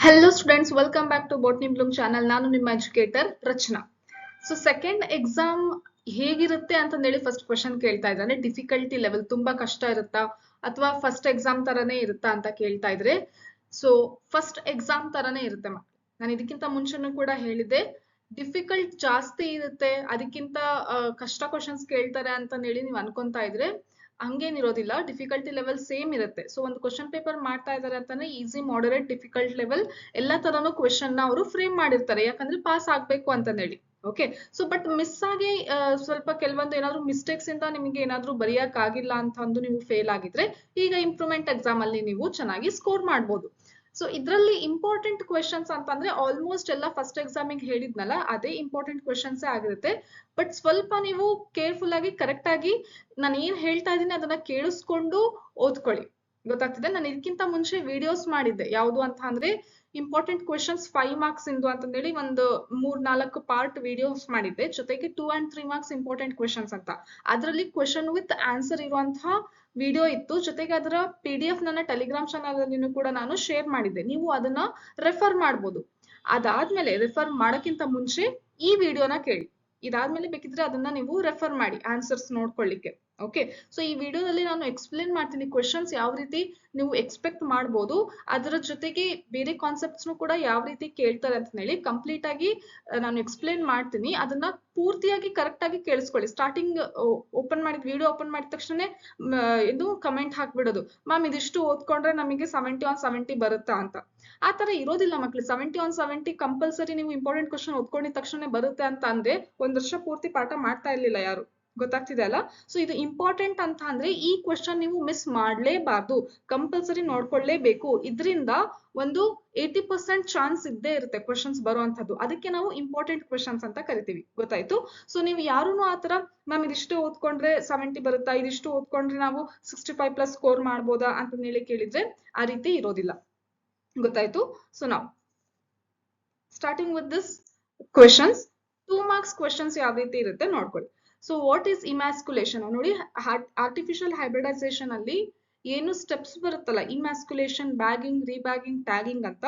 Hello students, welcome back to Botany Bloom channel. ನಾನು ನಿಮ್ಮ educator ರಚನಾ. So second exam ಹೇಗಿರುತ್ತೆ ಅಂತಂದೇಳಿ ಫಸ್ಟ್ ಕ್ವಶನ್ ಕೇಳ್ತಾ ಇದ್ದಾರೆ. ಡಿಫಿಕಲ್ಟಿ ಲೆವೆಲ್ ತುಂಬಾ ಕಷ್ಟ ಇರುತ್ತಾ ಅಥವಾ ಫಸ್ಟ್ ಎಕ್ಸಾಮ್ ತರನೇ ಇರುತ್ತಾ ಅಂತ ಕೇಳ್ತಾ ಇದ್ರೆ. ಸೊ ಫಸ್ಟ್ ಎಕ್ಸಾಮ್ ತರನೇ ಇರುತ್ತೆ ಮಕ್ಕಳು. ನಾನು ಇದಕ್ಕಿಂತ ಮುಂಚೆನೂ ಕೂಡ ಹೇಳಿದೆ, ಡಿಫಿಕಲ್ಟ್ ಜಾಸ್ತಿ ಇರುತ್ತೆ, ಅದಕ್ಕಿಂತ ಕಷ್ಟ ಕ್ವಶನ್ಸ್ ಕೇಳ್ತಾರೆ ಅಂತಂದೇಳಿ ನೀವು ಅನ್ಕೊಂತಾ ಇದ್ರೆ ಹಂಗೇನಿರೋದಿಲ್ಲ. ಡಿಫಿಕಲ್ಟಿ ಲೆವೆಲ್ ಸೇಮ್ ಇರುತ್ತೆ. ಸೊ ಒಂದು ಕ್ವಶನ್ ಪೇಪರ್ ಮಾಡ್ತಾ ಇದಾರೆ ಅಂತಾನೆ ಈಸಿ, ಮಾಡರೇಟ್, ಡಿಫಿಕಲ್ಟ್ ಲೆವೆಲ್ ಎಲ್ಲಾ ತರನು ಕ್ವೆಶನ್ ನ ಅವರು ಫ್ರೇಮ್ ಮಾಡಿರ್ತಾರೆ, ಯಾಕಂದ್ರೆ ಪಾಸ್ ಆಗ್ಬೇಕು ಅಂತಂದೇಳಿ. ಓಕೆ, ಸೊ ಬಟ್ ಮಿಸ್ ಆಗಿ ಸ್ವಲ್ಪ ಕೆಲವೊಂದು ಏನಾದ್ರು ಮಿಸ್ಟೇಕ್ಸ್ ಇಂದ ನಿಮಗೆ ಏನಾದ್ರು ಬರೆಯಕ್ ಆಗಿಲ್ಲ ಅಂತ ಅಂದು ನೀವು ಫೇಲ್ ಆಗಿದ್ರೆ ಈಗ ಇಂಪ್ರೂವ್ಮೆಂಟ್ ಎಕ್ಸಾಮ್ ಅಲ್ಲಿ ನೀವು ಚೆನ್ನಾಗಿ ಸ್ಕೋರ್ ಮಾಡ್ಬೋದು. ಸೊ ಇದರಲ್ಲಿ ಇಂಪಾರ್ಟೆಂಟ್ ಕ್ವೆಶನ್ಸ್ ಅಂತಂದ್ರೆ ಆಲ್ಮೋಸ್ಟ್ ಎಲ್ಲ ಫಸ್ಟ್ ಎಕ್ಸಾಮಿಗೆ ಹೇಳಿದ್ನಲ್ಲ ಅದೇ ಇಂಪಾರ್ಟೆಂಟ್ ಕ್ವೆಶನ್ಸ್ ಆಗಿರುತ್ತೆ. ಬಟ್ ಸ್ವಲ್ಪ ನೀವು ಕೇರ್ಫುಲ್ ಆಗಿ ಕರೆಕ್ಟ್ ಆಗಿ ನಾನು ಏನ್ ಹೇಳ್ತಾ ಇದ್ದೀನಿ ಅದನ್ನ ಕೇಳಿಸ್ಕೊಂಡು ಓದ್ಕೊಳ್ಳಿ. ಗೊತ್ತಾಗ್ತಿದೆ? ನಾನು ಇದಕ್ಕಿಂತ ಮುಂಚೆ ವಿಡಿಯೋಸ್ ಮಾಡಿದ್ದೆ, ಯಾವುದು ಅಂತ ಅಂದ್ರೆ ಇಂಪಾರ್ಟೆಂಟ್ ಕ್ವೆಶನ್ಸ್ 5 ಮಾರ್ಕ್ಸ್ ಇಂದು ಅಂತಂದೇಳಿ ಒಂದು 3-4 ಪಾರ್ಟ್ ವಿಡಿಯೋಸ್ ಮಾಡಿದ್ದೆ. ಜೊತೆಗೆ 2 and 3 ಮಾರ್ಕ್ಸ್ ಇಂಪಾರ್ಟೆಂಟ್ ಕ್ವೆಶನ್ಸ್ ಅಂತ, ಅದರಲ್ಲಿ ಕ್ವೆಶನ್ ವಿತ್ ಆನ್ಸರ್ ಇರುವಂತಹ ವಿಡಿಯೋ ಇತ್ತು. ಜೊತೆಗೆ ಅದರ PDF ನನ್ನ ಟೆಲಿಗ್ರಾಮ್ ಚಾನಲ್ ಅಲ್ಲಿ ಕೂಡ ನಾನು ಶೇರ್ ಮಾಡಿದ್ದೆ, ನೀವು ಅದನ್ನ ರೆಫರ್ ಮಾಡ್ಬೋದು. ಅದಾದ್ಮೇಲೆ ರೆಫರ್ ಮಾಡಕ್ಕಿಂತ ಮುಂಚೆ ಈ ವಿಡಿಯೋನ ಕೇಳಿ, ಇದಾದ್ಮೇಲೆ ಬೇಕಿದ್ರೆ ಅದನ್ನ ನೀವು ರೆಫರ್ ಮಾಡಿ ಆನ್ಸರ್ಸ್ ನೋಡ್ಕೊಳ್ಳಿಕ್ಕೆ. ಓಕೆ, ಸೊ ಈ ವಿಡಿಯೋದಲ್ಲಿ ನಾನು ಎಕ್ಸ್ಪ್ಲೇನ್ ಮಾಡ್ತೀನಿ ಕ್ವೆಶನ್ಸ್ ಯಾವ ರೀತಿ ನೀವು ಎಕ್ಸ್ಪೆಕ್ಟ್ ಮಾಡ್ಬೋದು, ಅದರ ಜೊತೆಗೆ ಬೇರೆ ಕಾನ್ಸೆಪ್ಟ್ಸ್ ಕೂಡ ಯಾವ ರೀತಿ ಕೇಳ್ತಾರೆ ಅಂತ ಹೇಳಿ ಕಂಪ್ಲೀಟ್ ಆಗಿ ನಾನು ಎಕ್ಸ್ಪ್ಲೇನ್ ಮಾಡ್ತೀನಿ. ಅದನ್ನ ಪೂರ್ತಿಯಾಗಿ ಕರೆಕ್ಟ್ ಆಗಿ ಕೇಳಿಸ್ಕೊಳ್ಳಿ. ಸ್ಟಾರ್ಟಿಂಗ್ ಓಪನ್ ಮಾಡಿದ ವಿಡಿಯೋ ಓಪನ್ ಮಾಡಿದ ತಕ್ಷಣ ಇದು ಕಮೆಂಟ್ ಹಾಕ್ಬಿಡೋದು, ಮ್ಯಾಮ್ ಇದಿಷ್ಟು ಓದ್ಕೊಂಡ್ರೆ ನಮಗೆ 70 on 70 ಬರುತ್ತಾ ಅಂತ. ಆ ತರ ಇರೋದಿಲ್ಲ ಮಕ್ಳು. 70 on 70 ಕಂಪಲ್ಸರಿ ನೀವು ಇಂಪಾರ್ಟೆಂಟ್ ಕ್ವಶನ್ ಓದ್ಕೊಂಡಿದ ತಕ್ಷಣ ಬರುತ್ತೆ ಅಂತ ಅಂದ್ರೆ ಒಂದ್ ವರ್ಷ ಪೂರ್ತಿ ಪಾಠ ಮಾಡ್ತಾ ಇರ್ಲಿಲ್ಲ ಯಾರು. ಗೊತ್ತಾಗ್ತಿದೆ ಅಲ್ಲ? ಸೊ ಇದು ಇಂಪಾರ್ಟೆಂಟ್ ಅಂತ ಅಂದ್ರೆ ಈ ಕ್ವಶನ್ ನೀವು ಮಿಸ್ ಮಾಡ್ಲೇಬಾರ್ದು, ಕಂಪಲ್ಸರಿ ನೋಡ್ಕೊಳ್ಳೇಬೇಕು. ಇದರಿಂದ ಒಂದು 80% ಚಾನ್ಸ್ ಇದ್ದೇ ಇರುತ್ತೆ ಕ್ವಶನ್ಸ್ ಬರುವಂತದ್ದು. ಅದಕ್ಕೆ ನಾವು ಇಂಪಾರ್ಟೆಂಟ್ ಕ್ವಶನ್ಸ್ ಅಂತ ಕರಿತೀವಿ. ಗೊತ್ತಾಯ್ತು? ಸೊ ನೀವು ಯಾರು ಆತರ ಮ್ಯಾಮ್ ಇದಿಷ್ಟು ಓದ್ಕೊಂಡ್ರೆ 70 ಬರುತ್ತಾ, ಇದಿಷ್ಟು ಓದ್ಕೊಂಡ್ರೆ ನಾವು 65+ ಸ್ಕೋರ್ ಮಾಡ್ಬೋದಾ ಅಂತ ಹೇಳಿ ಕೇಳಿದ್ರೆ ಆ ರೀತಿ ಇರೋದಿಲ್ಲ. ಗೊತ್ತಾಯ್ತು? ಸೊ ನಾವು starting with this questions, 2 marks questions ಯಾವ ರೀತಿ ಇರುತ್ತೆ ನೋಡ್ಕೊಳ್ಳಿ. ಸೊ ವಾಟ್ ಈಸ್ ಇಮ್ಯಾಸ್ಕುಲೇಷನ್ ನೋಡಿ. ಆರ್ಟಿಫಿಷಿಯಲ್ ಹೈಬ್ರಿಡೈಸೇಷನ್ ಅಲ್ಲಿ ಏನು ಸ್ಟೆಪ್ಸ್ ಬರುತ್ತಲ್ಲ, ಇಮ್ಯಾಸ್ಕುಲೇಷನ್, ಬ್ಯಾಗಿಂಗ್, ರೀಬ್ಯಾಗಿಂಗ್, ಟ್ಯಾಗಿಂಗ್ ಅಂತ,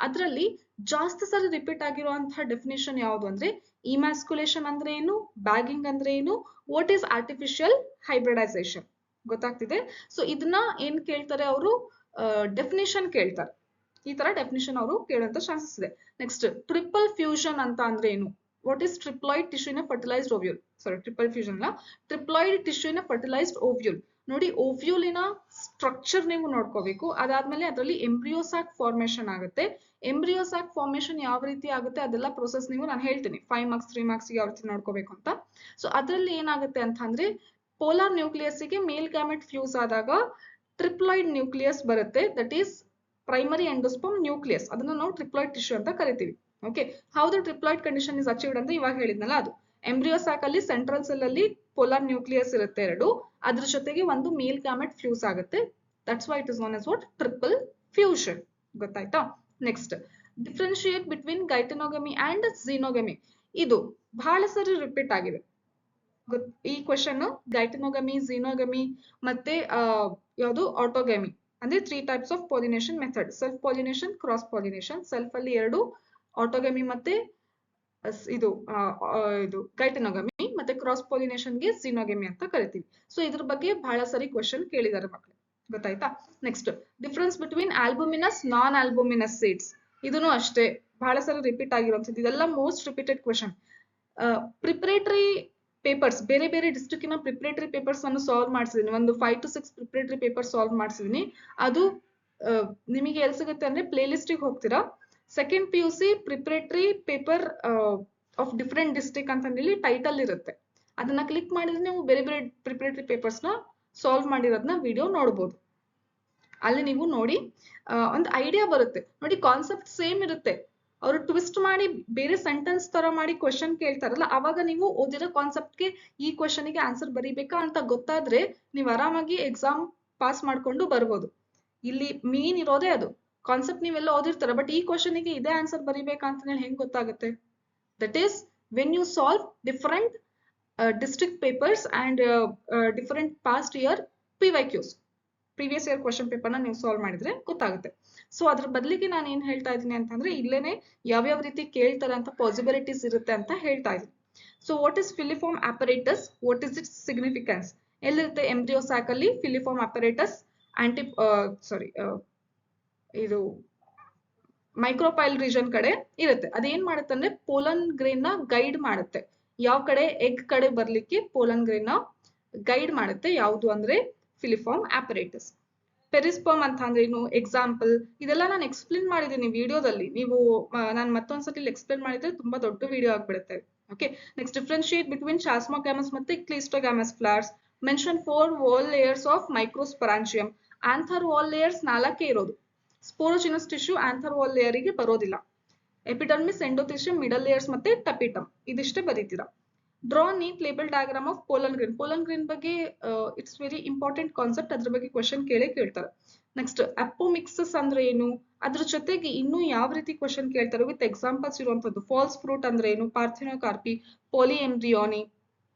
ಅದರಲ್ಲಿ ಜಾಸ್ತಿ ಸರಿ ರಿಪೀಟ್ ಆಗಿರುವಂತಹ ಡೆಫಿನೇಷನ್ ಯಾವುದು ಅಂದ್ರೆ ಇಮ್ಯಾಸ್ಕುಲೇಷನ್ ಅಂದ್ರೆ ಏನು, ಬ್ಯಾಗಿಂಗ್ ಅಂದ್ರೆ ಏನು, ವಾಟ್ ಈಸ್ ಆರ್ಟಿಫಿಷಿಯಲ್ ಹೈಬ್ರಿಡೈಸೇಷನ್. ಗೊತ್ತಾಗ್ತಿದೆ? ಸೊ ಇದನ್ನ ಏನ್ ಕೇಳ್ತಾರೆ ಅವರು, ಡೆಫಿನೇಷನ್ ಕೇಳ್ತಾರೆ. ಈ ತರ ಡೆಫಿನೇಷನ್ ಅವರು ಕೇಳುವಂತ ಚಾನ್ಸಸ್ ಇದೆ. ನೆಕ್ಸ್ಟ್, ಟ್ರಿಪಲ್ ಫ್ಯೂಷನ್ ಅಂತ ಅಂದ್ರೆ ಏನು, what is triploid tissue in fertilised ovule. Sorry, triple fusion ಅಲ್ಲ, triploid tissue in fertilised ovule. ನೋಡಿ, ಓವ್ಯೂಲಿನ ಸ್ಟ್ರಕ್ಚರ್ ನೀವು ನೋಡ್ಕೋಬೇಕು. ಅದಾದ್ಮೇಲೆ ಅದರಲ್ಲಿ ಎಂಬ್ರಿಯೋಸಾಕ್ ಫಾರ್ಮೇಶನ್ ಆಗುತ್ತೆ. ಎಂಬ್ರಿಯೋಸಾಕ್ ಫಾರ್ಮೇಶನ್ ಯಾವ ರೀತಿ ಆಗುತ್ತೆ ಅದೆಲ್ಲ ಪ್ರೋಸೆಸ್ ನೀವು ನಾನು ಹೇಳ್ತೀನಿ. 5 ಮಾರ್ಕ್ಸ್ 3 ಮಾರ್ಕ್ಸ್ ಯಾವ ರೀತಿ ನೋಡ್ಕೋಬೇಕು ಅಂತ. ಸೊ ಅದರಲ್ಲಿ ಏನಾಗುತ್ತೆ ಅಂತ ಅಂದ್ರೆ ಪೋಲಾರ್ ನ್ಯೂಕ್ಲಿಯಸ್ ಗೆ ಮೇಲ್ ಗ್ಯಾಮೆಟ್ ಫ್ಯೂಸ್ ಆದಾಗ ಟ್ರಿಪ್ಲಾಯ್ಡ್ ನ್ಯೂಕ್ಲಿಯಸ್ ಬರುತ್ತೆ. That is primary endosperm nucleus. ಅದನ್ನ ನಾವು ಟ್ರಿಪ್ಲಾಯ್ಡ್ ಟಿಶ್ಯೂ ಅಂತ ಕರಿತೀವಿ. Okay, how the triploid condition is achieved ಅಂತ ಇವಾಗ ಹೇಳಿದ್ನಲ್ಲ ಅದು. ಎಂಬ್ರಿಯೋಸಾಕ್ ಅಲ್ಲಿ ಸೆಂಟ್ರಲ್ ಸೆಲ್ ಅಲ್ಲಿ ಪೋಲಾರ್ ನ್ಯೂಕ್ಲಿಯಸ್ ಇರುತ್ತೆ 2, ಅದ್ರ ಜೊತೆಗೆ ಒಂದು ಮೇಲ್ ಗ್ಯಾಮೆಟ್ ಫ್ಯೂಸ್ ಆಗುತ್ತೆ. That's why it is known as what triple fusion. ಗೊತ್ತಾಯ್ತಾ? Next, differentiate between geitonogamy and xenogamy. ಇದು ಬಹಳ ಸರಿ ರಿಪೀಟ್ ಆಗಿದೆ ಈ ಕ್ವೆಶನ್. ಗೈಟನೋಗಮಿ, ಝೀನೋಗಮಿ ಮತ್ತೆ ಯಾವುದು ಆಟೋಗಮಿ ಅಂದ್ರೆ 3 types of pollination method. Self pollination, cross pollination. Self ಅಲ್ಲಿ 2, ಆಟೋಗಮಿ ಮತ್ತೆ ಇದು ಗೈಟನೋಗಮಿ, ಮತ್ತೆ ಕ್ರಾಸ್ ಪಾಲಿನೇಷನ್ ಗೆ ಝೀನೋಗಮಿ ಅಂತ ಕರಿತೀವಿ. ಸೊ ಇದ್ರ ಬಗ್ಗೆ ಬಹಳ ಸರಿ ಕ್ವೆಶನ್ ಕೇಳಿದ್ದಾರೆ ಮಕ್ಕಳು. ಗೊತ್ತಾಯ್ತಾ? ನೆಕ್ಸ್ಟ್, ಡಿಫ್ರೆನ್ಸ್ ಬಿಟ್ವೀನ್ ಆಲ್ಬುಮಿನಸ್, ನಾನ್ ಆಲ್ಬುಮಿನಸ್ ಸೀಡ್ಸ್. ಇದನ್ನು ಅಷ್ಟೇ ಬಹಳ ಸರಿ ರಿಪೀಟ್ ಆಗಿರುವಂತದ್ದು. ಇದೆಲ್ಲ most repeated question. Preparatory papers, ಬೇರೆ ಬೇರೆ ಡಿಸ್ಟ್ರಿಕ್ಟ್ ನ ಪ್ರಿಪರೇಟರಿ ಪೇಪರ್ಸ್ ಅನ್ನು ಸಾಲ್ವ್ ಮಾಡಿಸಿದೀನಿ. ಒಂದು 5 to 6 ಪ್ರಿಪರೇಟರಿ ಪೇಪರ್ ಸಾಲ್ವ್ ಮಾಡಿಸಿದೀನಿ. ಅದು ನಿಮಗೆ ಎಲ್ಲಿ ಸಿಗುತ್ತೆ ಅಂದ್ರೆ ಪ್ಲೇ ಲಿಸ್ಟ್ ಗೆ ಹೋಗ್ತೀರಾ, second PUC preparatory paper of different district ಅಂತ ಹೇಳಿ ಟೈಟಲ್ ಇರುತ್ತೆ. ಅದನ್ನ ಕ್ಲಿಕ್ ಮಾಡಿದ್ರೆ ನೀವು ಬೇರೆ ಬೇರೆ ಪ್ರಿಪರೇಟರಿ ಪೇಪರ್ಸ್ ನ ಸಾಲ್ವ್ ಮಾಡಿರೋದನ್ನ ವಿಡಿಯೋ ನೋಡಬಹುದು. ಅಲ್ಲಿ ನೀವು ನೋಡಿ ಒಂದು ಐಡಿಯಾ ಬರುತ್ತೆ. ನೋಡಿ, ಕಾನ್ಸೆಪ್ಟ್ ಸೇಮ್ ಇರುತ್ತೆ, ಅವರು ಟ್ವಿಸ್ಟ್ ಮಾಡಿ ಬೇರೆ ಸೆಂಟೆನ್ಸ್ ತರ ಮಾಡಿ ಕ್ವೆಶನ್ ಕೇಳ್ತಾರಲ್ಲ, ಅವಾಗ ನೀವು ಓದಿರೋ ಕಾನ್ಸೆಪ್ಟ್ ಗೆ ಈ ಕ್ವೆಶನ್ ಗೆ ಆನ್ಸರ್ ಬರೀಬೇಕಾ ಅಂತ ಗೊತ್ತಾದ್ರೆ ನೀವು ಆರಾಮಾಗಿ ಎಕ್ಸಾಮ್ ಪಾಸ್ ಮಾಡ್ಕೊಂಡು ಬರ್ಬೋದು. ಇಲ್ಲಿ ಮೀನ್ ಇರೋದೇ ಅದು. ಕಾನ್ಸೆಪ್ಟ್ ನೀವೆಲ್ಲ ಓದಿರ್ತಾರ, ಬಟ್ ಈ ಕ್ವೆಶನ್ ಗೆ ಇದೇ ಆನ್ಸರ್ ಬರೀಬೇಕಾ ಅಂತ ಹೇಳಿ ಹೆಂಗ್ ಗೊತ್ತಾಗುತ್ತೆ? That is when you solve different district papers and different past year PYQs. Previous year question ಪೇಪರ್ನ ನೀವು ಸಾಲ್ವ್ ಮಾಡಿದ್ರೆ ಗೊತ್ತಾಗುತ್ತೆ. ಸೊ ಅದ್ರ ಬದಲಿಗೆ ನಾನು ಏನ್ ಹೇಳ್ತಾ ಇದ್ದೀನಿ ಅಂತಂದ್ರೆ ಇಲ್ಲೇನೆ ಯಾವ್ಯಾವ ರೀತಿ ಕೇಳ್ತಾರೆ ಅಂತ ಪಾಸಿಬಿಲಿಟೀಸ್ ಇರುತ್ತೆ ಅಂತ ಹೇಳ್ತಾ ಇದ್ದೀನಿ. So what is filiform apparatus, what is its significance? ಎಲ್ಲಿರುತ್ತೆ ಎಂಬ್ರಿಯೋ ಸ್ಯಾಕ್ ಅಲ್ಲಿ ಫಿಲಿಫಾರ್ಮ್ apparatus ಇದು ಮೈಕ್ರೋಪೈಲ್ ರೀಜನ್ ಕಡೆ ಇರುತ್ತೆ. ಅದೇನ್ ಮಾಡುತ್ತೆ ಅಂದ್ರೆ ಪೋಲನ್ ಗ್ರೇನ್ ನ ಗೈಡ್ ಮಾಡುತ್ತೆ. ಯಾವ ಕಡೆ ಎಗ್ ಕಡೆ ಬರ್ಲಿಕ್ಕೆ ಪೋಲನ್ ಗ್ರೇನ್ ನ ಗೈಡ್ ಮಾಡುತ್ತೆ. ಯಾವುದು ಅಂದ್ರೆ ಫಿಲಿಫಾರ್ಮ್ apparatus. ಪೆರಿಸ್ಪರ್ಮ್ ಅಂತ ಅಂದ್ರೆ ಏನು, ಎಕ್ಸಾಂಪಲ್ ಇದೆಲ್ಲ ನಾನು ಎಕ್ಸ್ಪ್ಲೇನ್ ಮಾಡಿದ್ದೀನಿ ವಿಡಿಯೋದಲ್ಲಿ. ನೀವು ನಾನು ಮತ್ತೊಂದ್ಸತಿ ಎಕ್ಸ್ಪ್ಲೇನ್ ಮಾಡಿದ್ರೆ ತುಂಬಾ ದೊಡ್ಡ ವಿಡಿಯೋ ಆಗ್ಬಿಡುತ್ತೆ. Okay, next differentiate between chasmogamous ಮತ್ತೆ cleistogamous flowers. Mention 4 wall layers of microsporangium. Anther wall layers 4 ಇರೋದು. Sporogenous tissue anther wall layer ಗೆ ಬರೋದಿಲ್ಲ. ಎಪಿಡರ್ಮಿಸ್, ಎಂಡೋಥೀಲಿಯಂ, ಮಿಡಲ್ ಲೇಯರ್ಸ್ ಮತ್ತೆ ಟಪಿಟಮ್ ಇದಿಷ್ಟೇ ಬರೀತೀರಾ. Draw neat label diagram of pollen grain. Pollen grain ಬಗ್ಗೆ it's very important concept. ಅದ್ರ ಬಗ್ಗೆ question ಕೇಳ್ತಾರೆ. ನೆಕ್ಸ್ಟ್ ಅಪೋಮಿಕ್ಸಸ್ ಅಂದ್ರೆ ಏನು, ಅದ್ರ ಜೊತೆಗೆ ಇನ್ನು ಯಾವ ರೀತಿ ಕ್ವಶನ್ ಕೇಳ್ತಾರೆ ವಿತ್ ಎಕ್ಸಾಂಪಲ್ಸ್ ಇರುವಂತದ್ದು. ಫಾಲ್ಸ್ ಫ್ರೂಟ್ ಅಂದ್ರೆ ಏನು, ಪಾರ್ಥಿನೋಕಾರ್ಪಿ, ಪಾಲಿ ಎಂಬ್ರಿಯಾನಿ,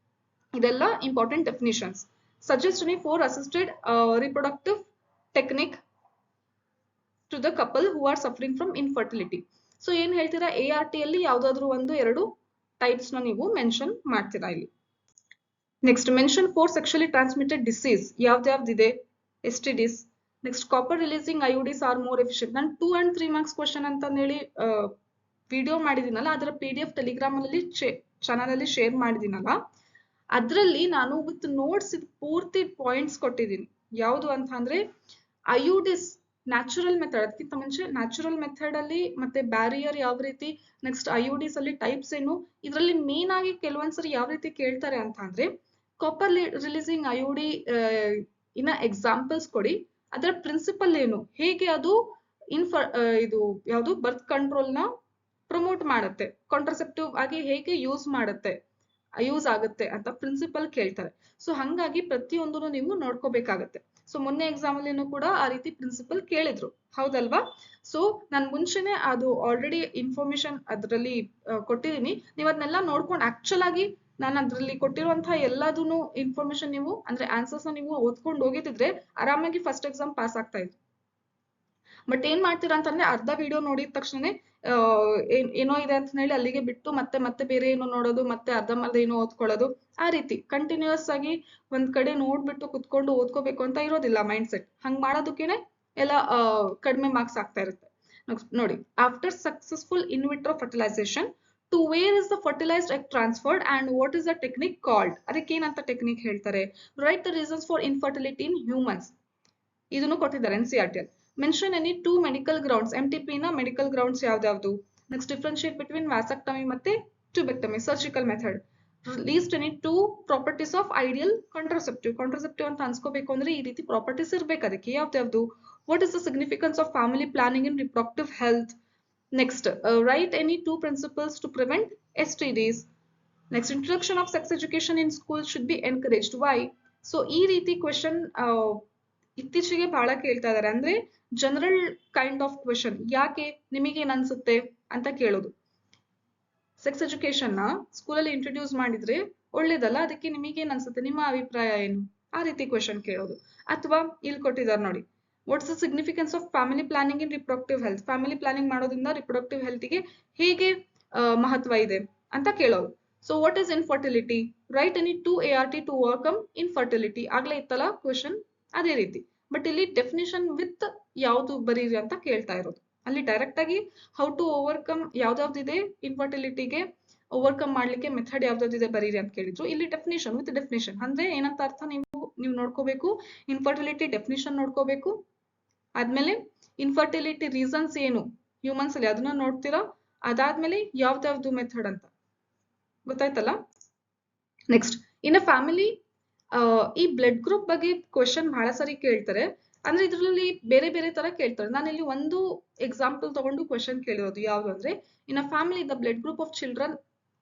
ಇದೆಲ್ಲ important definitions. Suggest any 4 assisted reproductive technique to the couple who are suffering from infertility. So ಏನ್ ಹೇಳ್ತೀರಾ, ART ಅಲ್ಲಿ ಯಾವ್ದಾದ್ರು 1-2 ಟೈಪ್ಸ್ ನ ನೀವು ಮೆನ್ಷನ್ ಮಾಡ್ತೀರಾ ಇಲ್ಲಿ. Next mention 4 sexually transmitted disease. ಯಾವ್ದಿದೆ, STDs. Next copper releasing IUDs are more efficient. ನಾನು 2 and 3 ಮಾರ್ಕ್ಸ್ ಕ್ವಶನ್ ಅಂತ ಹೇಳಿ ವಿಡಿಯೋ ಮಾಡಿದಿನಲ್ಲ, ಅದರ PDF ಟೆಲಿಗ್ರಾಮ್ ಅಲ್ಲಿ ಚಾನಲ್ ಅಲ್ಲಿ ಶೇರ್ ಮಾಡಿದಿನಲ್ಲ, ಅದ್ರಲ್ಲಿ ನಾನು ವಿತ್ ನೋಟ್ಸ್ ಪೂರ್ತಿ ಪಾಯಿಂಟ್ಸ್ ಕೊಟ್ಟಿದ್ದೀನಿ. ಯಾವುದು ಅಂತ ಅಂದ್ರೆ IUDs ನ್ಯಾಚುರಲ್ ಮೆಥಡ್, ಅದಕ್ಕಿಂತ ಮುಂಚೆ ನ್ಯಾಚುರಲ್ ಮೆಥಡ್ ಅಲ್ಲಿ ಮತ್ತೆ ಬ್ಯಾರಿಯರ್ ಯಾವ ರೀತಿ, ನೆಕ್ಸ್ಟ್ IUDs ಅಲ್ಲಿ ಟೈಪ್ಸ್ ಏನು, ಇದರಲ್ಲಿ ಮೇನ್ ಆಗಿ ಕೆಲವೊಂದ್ಸರಿ ಯಾವ ರೀತಿ ಕೇಳ್ತಾರೆ ಅಂತ ಅಂದ್ರೆ ಕಾಪರ್ ರಿಲೀಸಿಂಗ್ IUD ಇನ್ನ ಎಕ್ಸಾಂಪಲ್ಸ್ ಕೊಡಿ, ಅದರ ಪ್ರಿನ್ಸಿಪಲ್ ಏನು, ಹೇಗೆ ಅದು ಇದು ಯಾವುದು ಬರ್ತ್ ಕಂಟ್ರೋಲ್ ನ ಪ್ರಮೋಟ್ ಮಾಡುತ್ತೆ, ಕಾಂಟ್ರಸೆಪ್ಟಿವ್ ಆಗಿ ಹೇಗೆ ಯೂಸ್ ಆಗುತ್ತೆ ಅಂತ ಪ್ರಿನ್ಸಿಪಲ್ ಕೇಳ್ತಾರೆ. ಸೊ ಹಂಗಾಗಿ ಪ್ರತಿಯೊಂದನ್ನು ನೀವು ನೋಡ್ಕೋಬೇಕಾಗತ್ತೆ. ಸೊ ಮೊನ್ನೆ ಎಕ್ಸಾಮ್ ಅಲ್ಲಿ ಕೂಡ ಆ ರೀತಿ ಪ್ರಿನ್ಸಿಪಲ್ ಕೇಳಿದ್ರು, ಹೌದಲ್ವಾ? ಸೊ ನಾನು ಮುಂಚೆನೆ ಅದು ಆಲ್ರೆಡಿ ಇನ್ಫಾರ್ಮೇಶನ್ ಅದರಲ್ಲಿ ಕೊಟ್ಟಿದ್ದೀನಿ. ನೀವು ಅದನ್ನೆಲ್ಲ ನೋಡ್ಕೊಂಡು ಆಕ್ಚುಲ್ ಆಗಿ ನಾನು ಅದ್ರಲ್ಲಿ ಕೊಟ್ಟಿರುವಂತಹ ಎಲ್ಲದನ್ನು ಇನ್ಫಾರ್ಮೇಶನ್ ನೀವು ಅಂದ್ರೆ ಆನ್ಸರ್ಸ್ ನೀವು ಓದ್ಕೊಂಡು ಹೋಗಿದ್ರೆ ಆರಾಮಾಗಿ ಫಸ್ಟ್ ಎಕ್ಸಾಮ್ ಪಾಸ್ ಆಗ್ತಾ ಇತ್ತು. ಬಟ್ ಏನ್ ಮಾಡ್ತೀರಾ ಅಂತಂದ್ರೆ ಅರ್ಧ ವಿಡಿಯೋ ನೋಡಿದ ತಕ್ಷಣನೇ ಏನೋ ಇದೆ ಅಂತ ಹೇಳಿ ಅಲ್ಲಿಗೆ ಬಿಟ್ಟು ಮತ್ತೆ ಬೇರೆ ಏನೋ ನೋಡೋದು, ಮತ್ತೆ ಅರ್ಧಂಬರ್ಧ ಏನೋ ಓದ್ಕೊಳ್ಳೋದು, ಆ ರೀತಿ ಕಂಟಿನ್ಯೂಸ್ ಆಗಿ ಒಂದ್ ಕಡೆ ನೋಡ್ಬಿಟ್ಟು ಕುತ್ಕೊಂಡು ಓದ್ಕೋಬೇಕು ಅಂತ ಇರೋದಿಲ್ಲ ಮೈಂಡ್ ಸೆಟ್. ಹಂಗ್ ಮಾಡೋದಕ್ಕೇನೆ ಎಲ್ಲ ಕಡಿಮೆ ಮಾರ್ಕ್ಸ್ ಆಗ್ತಾ ಇರುತ್ತೆ. ನೋಡಿ, after successful in vitro fertilisation to where is the fertilised egg transferred and what is the technique called? ಅದಕ್ಕೆ ಏನಂತ ಟೆಕ್ನಿಕ್ ಹೇಳ್ತಾರೆ? Right the reasons for infertility in humans. ಇದನ್ನು ಕೊಟ್ಟಿದ್ದಾರೆ NCERT ಅಲ್ಲಿ. Mention any 2 medical grounds. MTP ನ medical grounds ಯಾವ್ದು? Next differentiate between vasectomy ಮತ್ತೆ tubectomy, surgical method. List any 2 properties of ideal contraceptive. Contraceptive ಅಂತ ಅನ್ಸ್ಕೋಬೇಕು ಅಂದ್ರೆ ಈ ರೀತಿ ಪ್ರಾಪರ್ಟೀಸ್ ಇರ್ಬೇಕು ಅದಕ್ಕೆ. ಯಾವ್ದು? What is the significance of family planning in reproductive health? Next write any 2 principles to prevent STDs. Next introduction of sex education in school should be encouraged. Why? So ಈ ರೀತಿ ಕ್ವೆಶನ್ ಇತ್ತೀಚೆಗೆ ಬಹಳ ಕೇಳ್ತಾ ಇದಾರೆ. ಅಂದ್ರೆ ಜನರಲ್ ಕೈಂಡ್ ಆಫ್ ಕ್ವೆಶನ್. ಯಾಕೆ, ನಿಮಗೇನ್ ಅನ್ಸುತ್ತೆ ಅಂತ ಕೇಳೋದು. ಸೆಕ್ಸ್ ಎಜುಕೇಶನ್ ನ ಸ್ಕೂಲಲ್ಲಿ ಇಂಟ್ರೊಡ್ಯೂಸ್ ಮಾಡಿದ್ರೆ ಒಳ್ಳೇದಲ್ಲ, ಅದಕ್ಕೆ ನಿಮಗೇನ್ ಅನ್ಸುತ್ತೆ, ನಿಮ್ಮ ಅಭಿಪ್ರಾಯ ಏನು, ಆ ರೀತಿ ಕ್ವೆಶನ್ ಕೇಳೋದು. ಅಥವಾ ಇಲ್ಲಿ ಕೊಟ್ಟಿದ್ದಾರೆ ನೋಡಿ, what's the significance of family planning in reproductive health. Family planning ಮಾಡೋದ್ರಿಂದ ರಿಪ್ರೊಡಕ್ಟಿವ್ ಹೆಲ್ತ್ಗೆ ಹೇಗೆ ಮಹತ್ವ ಇದೆ ಅಂತ ಕೇಳೋದು. So what is infertility? Right any 2 ART to overcome infertility. ಆಗ್ಲೇ ಇತ್ತಲ್ಲ ಕ್ವೆಶನ್, ಅದೇ ರೀತಿ. ಬಟ್ ಇಲ್ಲಿ ಡೆಫಿನಿಷನ್ ವಿತ್ ಯಾವ್ದು ಬರೀರಿ ಅಂತ ಕೇಳ್ತಾ ಇರೋದು. ಅಲ್ಲಿ ಡೈರೆಕ್ಟ್ ಆಗಿ ಹೌ ಟು ಓವರ್ಕಮ್ ಯಾವ್ದಾವ್ದಿದೆ ಇನ್ಫರ್ಟಿಲಿಟಿಗೆ ಓವರ್ಕಮ್ ಮಾಡ್ಲಿಕ್ಕೆ ಮೆಥಡ್ ಯಾವ್ದಾವ್ದಿದೆ ಬರೀರಿ ಅಂತ ಕೇಳಿದ್ರು. ಇಲ್ಲಿ ಡೆಫಿನಿಷನ್ ವಿತ್ ಡೆಫಿನಿಷನ್ ಅಂದ್ರೆ ಏನಂತ ಅರ್ಥ ನೀವು ನೋಡ್ಕೋಬೇಕು. ಇನ್ಫರ್ಟಿಲಿಟಿ ಡೆಫಿನಿಷನ್ ನೋಡ್ಕೋಬೇಕು. ಆದ್ಮೇಲೆ ಇನ್ಫರ್ಟಿಲಿಟಿ ರೀಸನ್ಸ್ ಏನು ಹ್ಯೂಮನ್ಸ್ ಅಲ್ಲಿ ಅದನ್ನ ನೋಡ್ತೀರಾ. ಅದಾದ್ಮೇಲೆ ಯಾವ್ದಾವ್ದು ಮೆಥಡ್ ಅಂತ ಗೊತ್ತಾಯ್ತಲ್ಲ. ನೆಕ್ಸ್ಟ್ ಇನ್ ಅ ಫ್ಯಾಮಿಲಿ, ಈ ಬ್ಲಡ್ ಗ್ರೂಪ್ ಬಗ್ಗೆ ಕ್ವೆಶನ್ ಬಹಳ ಸರಿ ಕೇಳ್ತಾರೆ. ಅಂದ್ರೆ ಇದರಲ್ಲಿ ಬೇರೆ ಬೇರೆ ತರ ಕೇಳ್ತಾರೆ. ನಾನು ಇಲ್ಲಿ ಒಂದು ಎಕ್ಸಾಂಪಲ್ ತಗೊಂಡು ಕ್ವೆಶನ್ ಕೇಳಿರೋದು. ಯಾವ್ದು ಅಂದ್ರೆ in a family the blood group of children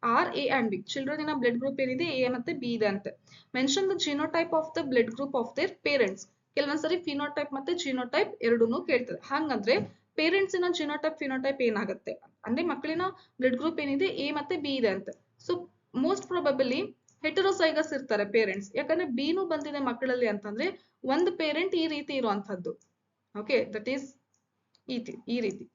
are A and B. Children ಇನ ಬ್ಲಡ್ ಗ್ರೂಪ್ ಏನಿದೆ A ಮತ್ತೆ B ಇದೆ ಅಂತೆ. Mention the genotype of the blood group of their parents. ಕೆಲವೊಂದ್ಸರಿ ಫಿನೋಟೈಪ್ ಮತ್ತೆ ಜಿನೋಟೈಪ್ ಎರಡೂನು ಕೇಳ್ತಾರೆ. ಹಂಗಂದ್ರೆ ಪೇರೆಂಟ್ಸ್ ಇನ ಜಿನೋಟೈಪ್ ಫಿನೋಟೈಪ್ ಏನಾಗುತ್ತೆ ಅಂದ್ರೆ ಮಕ್ಕಳಿನ ಬ್ಲಡ್ ಗ್ರೂಪ್ ಏನಿದೆ A ಮತ್ತೆ B ಇದೆ ಅಂತೆ. ಸೊ ಮೋಸ್ಟ್ ಪ್ರೊಬಬಲಿ ಹೆಟರೋಸೈಗಸ್ ಇರ್ತಾರೆ ಪೇರೆಂಟ್ಸ್. ಯಾಕಂದ್ರೆ ಬಿನು ಬಂದಿದೆ ಮಕ್ಕಳಲ್ಲಿ ಅಂತಂದ್ರೆ ಒಂದು ಪೇರೆಂಟ್ ಈ ರೀತಿ ಇರುವಂತದ್ದು. ಓಕೆ, ದಟ್ ಈಸ್ ಈ ರೀತಿ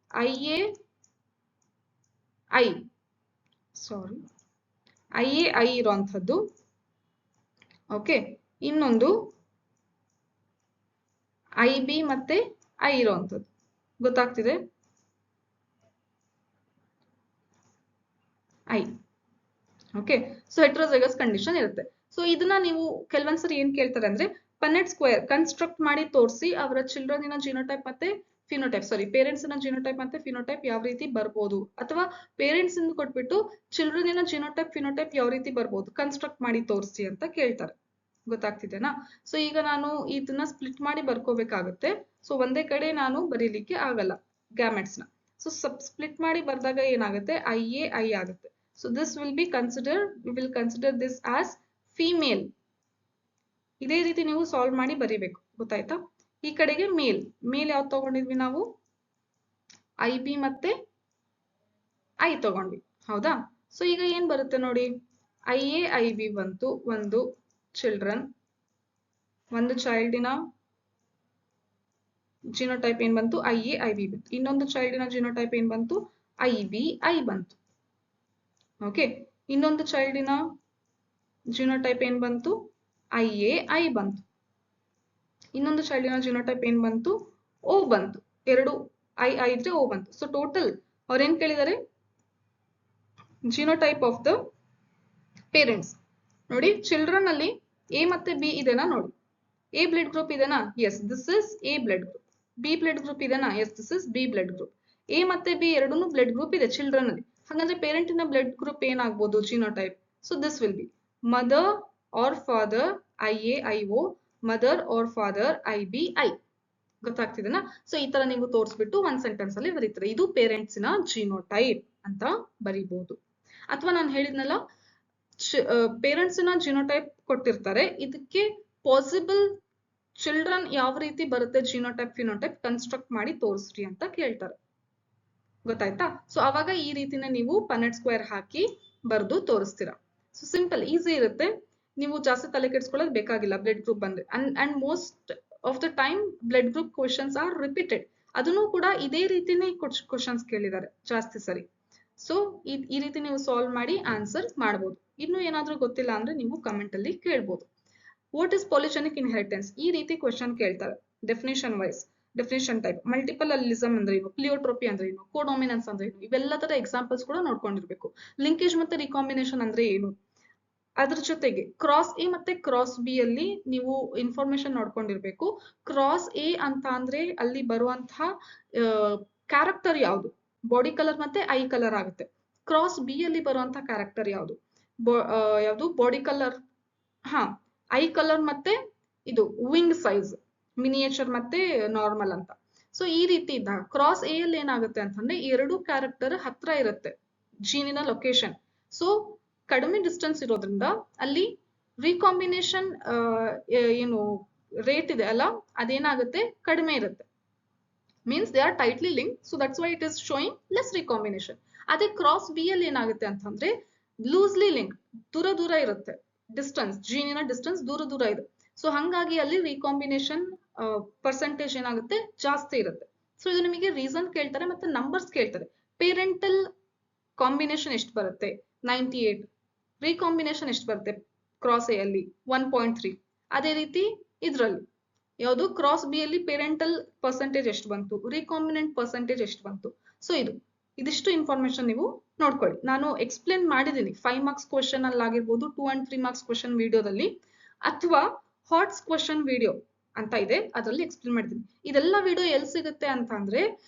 ಐ ಇರುವಂತದ್ದು. ಓಕೆ, ಇನ್ನೊಂದು IB ಮತ್ತೆ ಐ ಇರುವಂತದ್ದು. ಗೊತ್ತಾಗ್ತಿದೆ? I. Okay, so heterozygous condition ಇರುತ್ತೆ. ಸೊ ಇದನ್ನ ನೀವು ಕೆಲವೊಂದ್ಸರಿ ಏನ್ ಕೇಳ್ತಾರೆ ಅಂದ್ರೆ ಪನೆಟ್ ಸ್ಕ್ವೇರ್ ಕನ್ಸ್ಟ್ರಕ್ಟ್ ಮಾಡಿ ತೋರಿಸಿ ಅವರ ಚಿಲ್ಡ್ರನಿನ ಜಿನೋಟೈಪ್ ಮತ್ತೆ ಫಿನೋಟೈಪ್, ಪೇರೆಂಟ್ಸ್ ನ ಜಿನೋಟೈಪ್ ಮತ್ತೆ ಫಿನೋಟೈಪ್ ಯಾವ ರೀತಿ ಬರ್ಬೋದು, ಅಥವಾ ಪೇರೆಂಟ್ಸ್ ಇಂದ ಕೊಟ್ಬಿಟ್ಟು ಚಿಲ್ಡ್ರನಿನ ಜಿನೋಟೈಪ್ ಫಿನೋಟೈಪ್ ಯಾವ ರೀತಿ ಬರ್ಬೋದು ಕನ್ಸ್ಟ್ರಕ್ಟ್ ಮಾಡಿ ತೋರಿಸಿ ಅಂತ ಕೇಳ್ತಾರೆ. ಗೊತ್ತಾಗ್ತಿದೆನಾ? ಸೊ ಈಗ ನಾನು ಇದನ್ನ ಸ್ಪ್ಲಿಟ್ ಮಾಡಿ ಬರ್ಕೋಬೇಕಾಗುತ್ತೆ. ಸೊ ಒಂದೇ ಕಡೆ ನಾನು ಬರೀಲಿಕ್ಕೆ ಆಗಲ್ಲ ಗ್ಯಾಮೆಟ್ಸ್ ನ. ಸೊ ಸ್ಪ್ಲಿಟ್ ಮಾಡಿ ಬರ್ದಾಗ ಏನಾಗುತ್ತೆ, ಐ ಆಗುತ್ತೆ. So this will be considered, we will consider this as female. ಇದೇ ರೀತಿ ನೀವು ಸಾಲ್ವ್ ಮಾಡಿ ಬರೀಬೇಕು. ಗೊತ್ತಾಯ್ತಾ? ಈ ಕಡೆಗೆ ಮೇಲ್ ಯಾವ್ದು ತಗೊಂಡಿದ್ವಿ ನಾವು? IB ಮತ್ತೆ ಐ ತಗೊಂಡ್ವಿ, ಹೌದಾ? ಸೊ ಈಗ ಏನ್ ಬರುತ್ತೆ ನೋಡಿ, IB ಬಂತು, ಒಂದು ಚಿಲ್ಡ್ರನ್, ಒಂದು ಚೈಲ್ಡಿನ ಜಿನೋಟೈಪ್ ಏನ್ ಬಂತು, IB ಬಂತು. ಇನ್ನೊಂದು ಚೈಲ್ಡಿನ ಜಿನೋಟೈಪ್ ಏನ್ ಬಂತು, ಐ ಬಂತು. ಓಕೆ, ಇನ್ನೊಂದು ಚೈಲ್ಡಿನ ಜಿನೋಟೈಪ್ ಏನ್ ಬಂತು, ಐ ಬಂತು. ಇನ್ನೊಂದು ಚೈಲ್ಡಿನ ಜಿನೋಟೈಪ್ ಏನ್ ಬಂತು, O ಬಂತು. ಎರಡು ಐ ಇದ್ರೆ O ಬಂತು. ಸೊ ಟೋಟಲ್ ಅವ್ರೇನ್ ಕೇಳಿದ್ದಾರೆ, ಜಿನೋಟೈಪ್ ಆಫ್ ದ ಪೇರೆಂಟ್ಸ್. ನೋಡಿ, ಚಿಲ್ಡ್ರನ್ ಅಲ್ಲಿ A ಮತ್ತೆ B ಇದೆನಾ ನೋಡಿ. A ಬ್ಲಡ್ ಗ್ರೂಪ್ ಇದೆನಾ? Yes, this is A blood group. B blood group ಇದೆನಾ? Yes, this is B blood group. A ಮತ್ತೆ B ಎರಡೂನು ಬ್ಲಡ್ ಗ್ರೂಪ್ ಇದೆ ಚಿಲ್ಡ್ರನ್ ಅಲ್ಲಿ. ಹಾಗಾದ್ರೆ ಪೇರೆಂಟ್ ಇನ ಬ್ಲಡ್ ಗ್ರೂಪ್ ಏನಾಗಬಹುದು, genotype. So this will be mother or father IO, mother or father IBI. ಗೊತ್ತಾಗ್ತಿದೆನಾ? So ಈ ತರ ನೀವು ತೋರಿಸ್ಬಿಟ್ಟು ಒಂದ್ ಸೆಂಟೆನ್ಸ್ ಅಲ್ಲಿ ಬರೀತಾರೆ, ಇದು ಪೇರೆಂಟ್ಸ್ ನ ಜಿನೋಟೈಪ್ ಅಂತ ಬರೀಬಹುದು. ಅಥವಾ ನಾನು ಹೇಳಿದ್ನಲ್ಲ, ಪೇರೆಂಟ್ಸ್ ನ ಜಿನೋಟೈಪ್ ಕೊಟ್ಟಿರ್ತಾರೆ, ಇದಕ್ಕೆ ಪಾಸಿಬಲ್ ಚಿಲ್ಡ್ರನ್ ಯಾವ ರೀತಿ ಬರುತ್ತೆ ಜಿನೋಟೈಪ್ ಫಿನೋಟೈಪ್ ಕನ್ಸ್ಟ್ರಕ್ಟ್ ಮಾಡಿ ತೋರಿಸ್ರಿ ಅಂತ ಕೇಳ್ತಾರೆ. ಗೊತ್ತಾಯ್ತಾ? ಸೊ ಅವಾಗ ಈ ರೀತಿನ ನೀವು ಪನೆಟ್ ಸ್ಕ್ವೇರ್ ಹಾಕಿ ಬರ್ದು ತೋರಿಸ್ತೀರಾ. ಸೊ ಸಿಂಪಲ್, ಈಸಿ ಇರುತ್ತೆ, ನೀವು ಜಾಸ್ತಿ ತಲೆ ಕೆಡಿಸ್ಕೊಳ್ಳೋದು ಬೇಕಾಗಿಲ್ಲ ಬ್ಲಡ್ ಗ್ರೂಪ್ ಬಂದ್ರೆ. And most of the time blood group questions are repeated. ಅದನ್ನು ಕೂಡ ಇದೇ ರೀತಿನೇ ಕ್ವಶನ್ಸ್ ಕೇಳಿದ್ದಾರೆ ಜಾಸ್ತಿ ಸರಿ. ಸೊ ಈ ರೀತಿ ನೀವು ಸಾಲ್ವ್ ಮಾಡಿ ಆನ್ಸರ್ ಮಾಡಬಹುದು. ಇನ್ನು ಏನಾದ್ರೂ ಗೊತ್ತಿಲ್ಲ ಅಂದ್ರೆ ನೀವು ಕಮೆಂಟ್ ಅಲ್ಲಿ ಕೇಳ್ಬೋದು. What is polygenic inheritance? ಈ ರೀತಿ ಕ್ವೆಶನ್ ಕೇಳ್ತಾರೆ definition wise. Definition type, multiple allelism ಅಂದ್ರೆ ಏನು, ಪ್ಲಿಯೋಟ್ರೋಪಿ ಅಂದ್ರೆ ಏನು, ಕೋಡಾಮಿನೆನ್ಸ್ ಅಂದ್ರೆ ಏನು, ಇವೆಲ್ಲ ತರ ಎಕ್ಸಾಂಪಲ್ಸ್ ಕೂಡ ನೋಡ್ಕೊಂಡಿರ್ಬೇಕು. ಲಿಂಕೇಜ್ ಮತ್ತೆ ರಿಕಾಂಬಿನೇಷನ್ ಅಂದ್ರೆ ಏನು, ಅದ್ರ ಜೊತೆಗೆ ಕ್ರಾಸ್ ಎ ಮತ್ತೆ ಕ್ರಾಸ್ ಬಿ ಅಲ್ಲಿ ನೀವು ಇನ್ಫಾರ್ಮೇಶನ್ ನೋಡ್ಕೊಂಡಿರ್ಬೇಕು. ಕ್ರಾಸ್ ಎ ಅಂತ ಅಂದ್ರೆ ಅಲ್ಲಿ ಬರುವಂತಹ ಕ್ಯಾರೆಕ್ಟರ್ ಯಾವುದು, ಬಾಡಿ ಕಲರ್ ಮತ್ತೆ ಐ ಕಲರ್ ಆಗುತ್ತೆ. ಕ್ರಾಸ್ ಬಿ ಅಲ್ಲಿ ಬರುವಂತಹ ಕ್ಯಾರೆಕ್ಟರ್ ಯಾವುದು, ಯಾವುದು ಬಾಡಿ ಕಲರ್, ಐ ಕಲರ್ ಮತ್ತೆ ಇದು ವಿಂಗ್ ಸೈಜ್, ಮಿನಿಯೇಚರ್ ಮತ್ತೆ ನಾರ್ಮಲ್ ಅಂತ. ಸೊ ಈ ರೀತಿ ಇದ್ದಾಗ ಕ್ರಾಸ್ ಎ ಅಲ್ಲಿ ಏನಾಗುತ್ತೆ ಅಂತಂದ್ರೆ ಎರಡು ಕ್ಯಾರೆಕ್ಟರ್ ಹತ್ರ ಇರುತ್ತೆ ಜೀನಿನ ಲೊಕೇಶನ್. ಸೊ ಕಡಿಮೆ ಡಿಸ್ಟೆನ್ಸ್ ಇರೋದ್ರಿಂದ ಅಲ್ಲಿ ರಿಕಾಂಬಿನೇಷನ್ ಏನು ರೇಟ್ ಇದೆ ಅಲ್ಲ, ಅದೇನಾಗುತ್ತೆ, ಕಡಿಮೆ ಇರುತ್ತೆ. Means they are tightly link, so that's why it is showing less recombination. ಅದೇ ಕ್ರಾಸ್ ಬಿ ಅಲ್ಲಿ ಏನಾಗುತ್ತೆ ಅಂತಂದ್ರೆ ಲೂಸ್ಲಿ ಲಿಂಕ್, ದೂರ ಇರುತ್ತೆ ಡಿಸ್ಟೆನ್ಸ್, ಜೀನಿನ ಡಿಸ್ಟೆನ್ಸ್ ದೂರ ಇದೆ. ಸೊ ಹಂಗಾಗಿ ಅಲ್ಲಿ ರಿಕಾಂಬಿನೇಷನ್ ಪರ್ಸೆಂಟೇಜ್ ಏನಾಗುತ್ತೆ, ಜಾಸ್ತಿ ಇರುತ್ತೆ. ಸೊ ಇದು ನಿಮಗೆ ರೀಸನ್ ಕೇಳ್ತಾರೆ ಮತ್ತೆ ನಂಬರ್ಸ್ ಕೇಳ್ತಾರೆ. ಪೇರೆಂಟಲ್ ಕಾಂಬಿನೇಷನ್ ಎಷ್ಟು ಬರುತ್ತೆ, 98. ರಿಕಾಂಬಿನೇಷನ್ ಎಷ್ಟು ಬರುತ್ತೆ ಕ್ರಾಸ್ ಎ ಅಲ್ಲಿ, 1.3. ಅದೇ ರೀತಿ ಇದ್ರಲ್ಲಿ ಯಾವುದು ಕ್ರಾಸ್ ಬಿ ಅಲ್ಲಿ ಪೇರೆಂಟಲ್ ಪರ್ಸೆಂಟೇಜ್ ಎಷ್ಟು ಬಂತು, ರಿಕಾಂಬಿನೆಂಟ್ ಪರ್ಸೆಂಟೇಜ್ ಎಷ್ಟು ಬಂತು. ಸೊ ಇದಿಷ್ಟು ಇನ್ಫಾರ್ಮೇಶನ್ ನೀವು ನೋಡ್ಕೊಳ್ಳಿ. ನಾನು ಎಕ್ಸ್ಪ್ಲೇನ್ ಮಾಡಿದ್ದೀನಿ 5 ಮಾರ್ಕ್ಸ್ ಕ್ವಶನ್ ಅಲ್ಲಿ ಆಗಿರ್ಬೋದು, 2 and 3 ಮಾರ್ಕ್ಸ್ ಕ್ವಶನ್ ವಿಡಿಯೋದಲ್ಲಿ, ಅಥವಾ ಹಾಟ್ಸ್ ಕ್ವಶನ್ ವಿಡಿಯೋ ಅಂತ ಇದೆ, ಅದರಲ್ಲಿ ಎಕ್ಸ್ಪ್ಲೇನ್ ಮಾಡಿದ್ದೀನಿ. ಇದೆಲ್ಲ ವಿಡಿಯೋ ಎಲ್ಲಿ ಸಿಗುತ್ತೆ ಅಂತ ಅಂದ್ರೆ